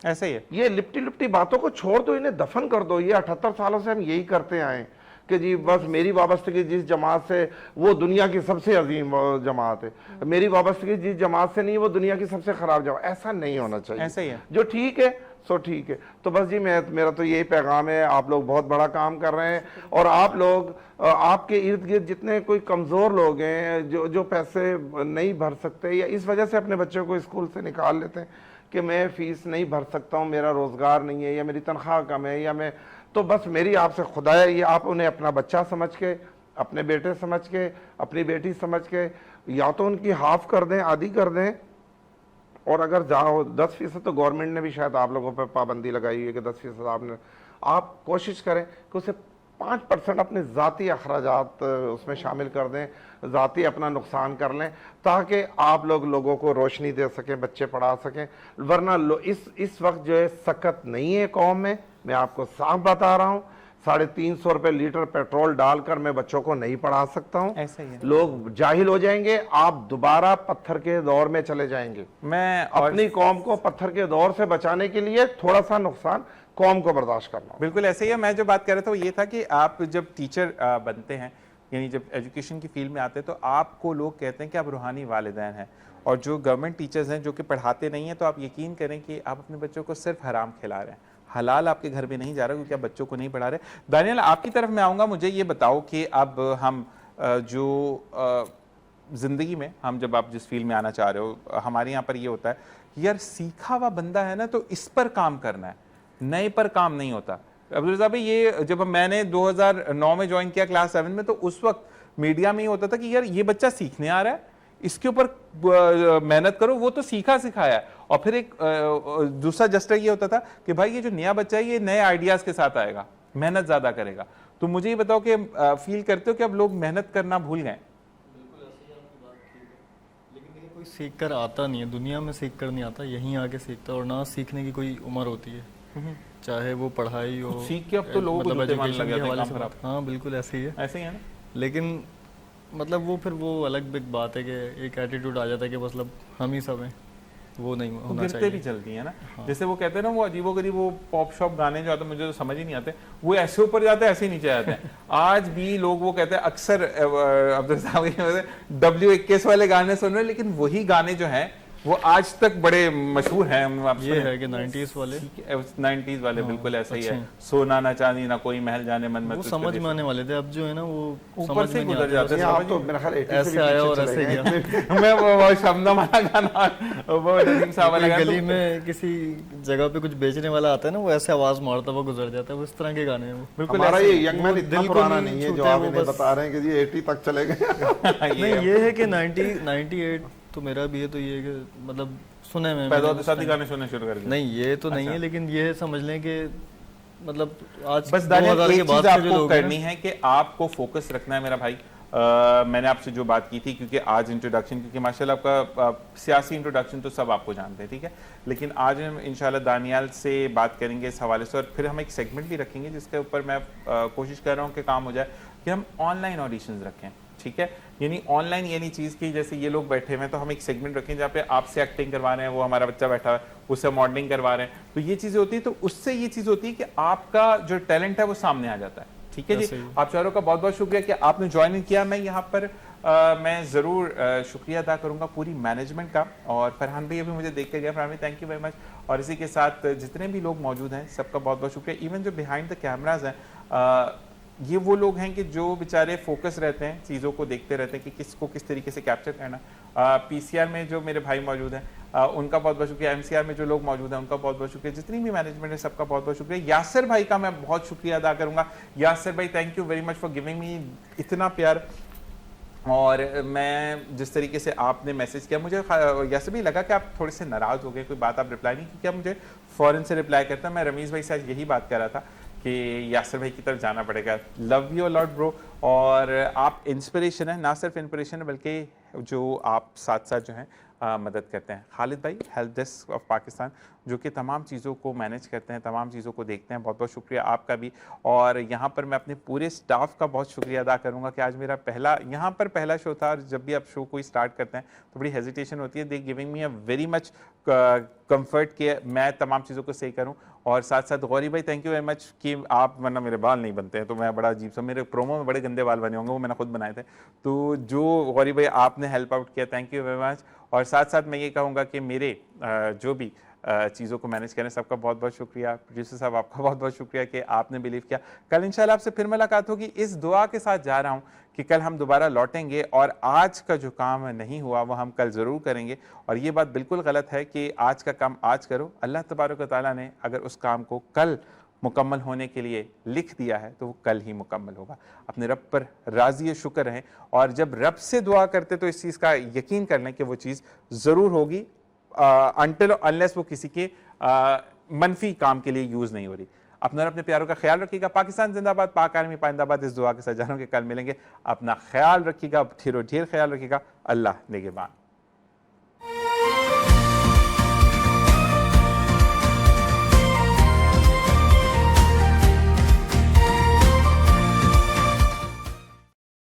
ایسا ہی ہے. یہ لپٹی باتوں کو چھوڑ دو، انہیں دفن کر دو. یہ 78 سالوں سے ہم یہی کرتے آئے کہ جی بس میری وابستگی جس جماعت سے وہ دنیا کی سب سے عظیم جماعت ہے، میری وابستگی جس جماعت سے نہیں وہ دنیا کی سب سے خراب جماعت. ایسا نہیں ہونا چاہیے. ایسا ہی ہے. جو ٹھیک ہے سو ٹھیک ہے. تو بس جی میرا تو یہی پیغام ہے. آپ لوگ بہت بڑا کام کر رہے ہیں، اور آپ لوگ آپ کے ارد گرد جتنے کوئی کمزور لوگ ہیں جو پیسے نہیں بھر سکتے یا اس وجہ سے اپنے بچوں کو اسکول سے نکال لیتے ہیں کہ میں فیس نہیں بھر سکتا ہوں، میرا روزگار نہیں ہے یا میری تنخواہ کم ہے یا میں، تو بس میری آپ سے خدا ہے یہ آپ انہیں اپنا بچہ سمجھ کے، اپنے بیٹے سمجھ کے، اپنی بیٹی سمجھ کے یا تو ان کی ہاف کر دیں، آدھی کر دیں. اور اگر 10% تو گورنمنٹ نے بھی شاید آپ لوگوں پہ پابندی لگائی ہے کہ 10% آپ کوشش کریں کہ اسے 5% اپنے ذاتی اخراجات اس میں شامل کر دیں، ذاتی اپنا نقصان کر لیں تاکہ آپ لوگوں کو روشنی دے سکیں، بچے پڑھا سکیں. ورنہ اس وقت جو ہے سکت نہیں ہے قوم میں آپ کو صاف بتا رہا ہوں. 350 روپے لیٹر پیٹرول ڈال کر میں بچوں کو نہیں پڑھا سکتا ہوں. ایسا ہی ہے. لوگ جاہل ہو جائیں گے، آپ دوبارہ پتھر کے دور میں چلے جائیں گے. میں اپنی قوم کو پتھر کے دور سے بچانے کے لیے تھوڑا سا نقصان قوم کو برداشت کرنا. بالکل ایسے ہی ہے. میں جو بات کر رہا تھا وہ یہ تھا کہ آپ جب ٹیچر بنتے ہیں، یعنی جب ایجوکیشن کی فیلڈ میں آتے ہیں، تو آپ کو لوگ کہتے ہیں کہ آپ روحانی والدین ہیں، اور جو گورنمنٹ ٹیچرز ہیں جو کہ پڑھاتے نہیں ہیں، تو آپ یقین کریں کہ آپ اپنے بچوں کو صرف حرام کھلا رہے ہیں، حلال آپ کے گھر میں نہیں جا رہا کیونکہ آپ بچوں کو نہیں پڑھا رہے. دانیال آپ کی طرف میں آؤں گا. مجھے یہ بتاؤ کہ اب ہم جو زندگی میں ہم جب آپ جس فیلڈ میں آنا چاہ رہے ہو، ہمارے یہاں پر یہ ہوتا ہے یار سیکھا ہوا بندہ ہے نا تو اس پر کام کرنا ہے، نئے پر کام نہیں ہوتا. عبدالرضا بھائی یہ جب میں نے 2009 میں جوائن کیا کلاس 7 میں، تو اس وقت میڈیا میں یہ ہوتا تھا کہ یار یہ بچہ سیکھنے آ رہا ہے، اس کے اوپر محنت کرو، وہ تو سیکھا سکھایا ہے. اور پھر ایک دوسرا جسٹر یہ ہوتا تھا کہ بھائی یہ جو نیا بچہ ہے یہ نئے آئیڈیاز کے ساتھ آئے گا، محنت زیادہ کرے گا. تو مجھے یہ بتاؤ کہ فیل کرتے ہو کہ اب لوگ محنت کرنا بھول گئے؟ بالکل ایسے ہی آپ کی بات ٹھیک ہے، لیکن کوئی سیکھ کر آتا نہیں ہے، دنیا میں سیکھ کر نہیں آتا، یہیں آ کے سیکھتا ہے. اور نہ سیکھنے کی کوئی عمر ہوتی ہے، چاہے وہ پڑھائی ہو، سیکھ کے اب تو لوگوں کو جوتے مارنے لگ جاتے ہیں کام خراب. ہاں بالکل ایسے ہی ہے. ایسے ہی ہے نا. لیکن مطلب وہ پھر وہ الگ ایک بات ہے کہ ایک ایٹیٹیوڈ آ جاتا ہے کہ مطلب ہم ہی سب ہیں، وہ نہیں ہونا چاہیے. گرتے بھی چلتی ہیں نا، جیسے وہ کہتے ہیں نا وہ عجیب و غریب وہ پاپ شاپ گانے جو آتے ہیں مجھے تو سمجھ ہی نہیں آتے، وہ ایسے اوپر جاتے ہیں ایسے ہی نیچے جاتے ہیں. آج بھی لوگ وہ کہتے ہیں اکثر عبدالرزاق W21 والے گانے سن رہے ہیں، لیکن وہی گانے جو ہیں وہ آج تک بڑے مشہور ہیں. یہ ہے کہ 90s والے 90s والے بالکل ایسا ہی ہے. سونا نہ چاندی نہ کوئی محل جانے من میں، وہ سمجھ میں آنے والے تھے. اب جو ہے نا وہ اوپر سے گزر جاتے ہیں. آپ تو میرا خیال ایسے آیا اور ایسے گیا. میں وہ شمدم والا گانا وہ ندیم صاحب والا گلی میں کسی جگہ پہ کچھ بیچنے والا آتا ہے نا، وہ ایسے آواز مارتا ہوا گزر جاتا ہے. وہ اس طرح کے گانے ہیں. بالکل ہمارا یہ ینگ مین اتنا پرانا نہیں ہے جو آپ انہیں بتا رہے ہیں کہ جی 80 تک چلے گئے. نہیں یہ ہے کہ 98 تو میرا بھی ہے. تو یہ کہ مطلب سنے میں پیدا ہوتے ساتھ ہی گانے سننے شروع کر دیا. نہیں یہ تو نہیں ہے، لیکن یہ سمجھ لیں کہ مطلب آج بس دانیال ایک چیز آپ کو کرنی ہے کہ آپ کو فوکس رکھنا ہے میرا بھائی. میں نے آپ سے جو بات کی تھی، کیونکہ آج انٹروڈکشن، کیونکہ ماشاءاللہ آپ کا سیاسی انٹروڈکشن تو سب آپ کو جانتے ہیں، ٹھیک ہے، لیکن آج ہم انشاءاللہ دانیال سے بات کریں گے اس حوالے سے، اور پھر ہم ایک سیگمنٹ بھی رکھیں گے جس کے اوپر میں کوشش کر رہا ہوں کہ کام ہو جائے کہ ہم آن لائن آڈیشنز رکھیں. ٹھیک ہے، یعنی آن لائن یہ نہیں چیز کی جیسے یہ لوگ بیٹھے ہوئے ہیں تو ہم ایک سیگمنٹ رکھیں جہاں پہ آپ سے ایکٹنگ کروا رہے ہیں، وہ ہمارا بچہ بیٹھا ہے اس سے ماڈلنگ کروا رہے ہیں. تو یہ چیزیں ہوتی ہیں، تو اس سے یہ چیز ہوتی ہے کہ آپ کا جو ٹیلنٹ ہے وہ سامنے آ جاتا ہے. ٹھیک ہے جی. آپ چاروں کا بہت بہت شکریہ کہ آپ نے جوائن کیا. میں یہاں پر میں ضرور شکریہ ادا کروں گا پوری مینجمنٹ کا، اور فرحان بھائی ابھی مجھے دیکھ کے گیا. فرحان بھائی تھینک یو ویری مچ. اور اسی کے ساتھ جتنے بھی لوگ موجود ہیں سب کا بہت بہت شکریہ. ایون جو بیہائنڈ دا کیمراز ہیں، یہ وہ لوگ ہیں کہ جو بیچارے فوکس رہتے ہیں، چیزوں کو دیکھتے رہتے ہیں کہ کس کو کس طریقے سے کیپچر کرنا. پی سی آر میں جو میرے بھائی موجود ہیں ان کا بہت بہت شکریہ. ایم سی آر میں جو لوگ موجود ہیں ان کا بہت بہت شکریہ. جتنی بھی مینجمنٹ ہے سب کا بہت بہت شکریہ. یاسر بھائی کا میں بہت شکریہ ادا کروں گا. یاسر بھائی thank you very much for giving me اتنا پیار. اور میں جس طریقے سے آپ نے میسج کیا، مجھے یاسر بھی لگا کہ آپ تھوڑے سے ناراض ہو گئے، کوئی بات آپ رپلائی نہیں کی. کیا مجھے فوراً سے رپلائی کرتا. میں رمیز بھائی سے آج یہی بات کر رہا تھا کہ یاسر بھائی کی طرف جانا پڑے گا. لو یو لاٹ برو. اور آپ انسپریشن ہیں, نہ صرف انسپریشن ہے بلکہ جو آپ ساتھ ساتھ جو ہیں مدد کرتے ہیں. خالد بھائی, ہیلپ ڈیسک آف پاکستان, جو کہ تمام چیزوں کو مینیج کرتے ہیں, تمام چیزوں کو دیکھتے ہیں, بہت بہت شکریہ آپ کا بھی. اور یہاں پر میں اپنے پورے سٹاف کا بہت شکریہ ادا کروں گا کہ آج میرا یہاں پر پہلا شو تھا, اور جب بھی آپ شو کوئی سٹارٹ کرتے ہیں تو بڑی ہیزیٹیشن ہوتی ہے. They giving me a very much comfort کہ میں تمام چیزوں کو صحیح کروں. اور ساتھ ساتھ غوری بھائی, تھینک یو ویری مچ کہ آپ, ورنہ میرے بال نہیں بنتے ہیں تو میں بڑا عجیب سا, میرے پرومو میں بڑے گندے بال بنے ہوں گے, وہ میں نے خود بنائے تھے. تو جو غوری بھائی آپ نے ہیلپ آؤٹ کیا, تھینک یو ویری مچ. اور ساتھ ساتھ میں یہ کہوں گا کہ میرے جو بھی چیزوں کو مینیج کریں, سب کا بہت بہت شکریہ. پروڈیوسر صاحب آپ کا بہت بہت شکریہ کہ آپ نے بلیو کیا. کل انشاءاللہ آپ سے پھر ملاقات ہوگی, اس دعا کے ساتھ جا رہا ہوں کہ کل ہم دوبارہ لوٹیں گے, اور آج کا جو کام نہیں ہوا وہ ہم کل ضرور کریں گے. اور یہ بات بالکل غلط ہے کہ آج کا کام آج کرو. اللہ تبارک و تعالیٰ نے اگر اس کام کو کل مکمل ہونے کے لیے لکھ دیا ہے تو وہ کل ہی مکمل ہوگا. اپنے رب پر راضی شکر رہیں, اور جب رب سے دعا کرتے تو اس چیز کا یقین کر لیں کہ وہ چیز ضرور ہوگی, انٹل انلیس وہ کسی کے منفی کام کے لیے یوز نہیں ہو رہی. اپنا اور اپنے پیاروں کا خیال رکھیے گا. پاکستان زندہ باد, پاک آرمی پائندہ باد. اس دعا کے ساتھ جا رہا ہوں کہ کل ملیں گے. اپنا خیال رکھیے گا, ڈھیر و ڈھیر خیال رکھیے گا. اللہ نگہبان.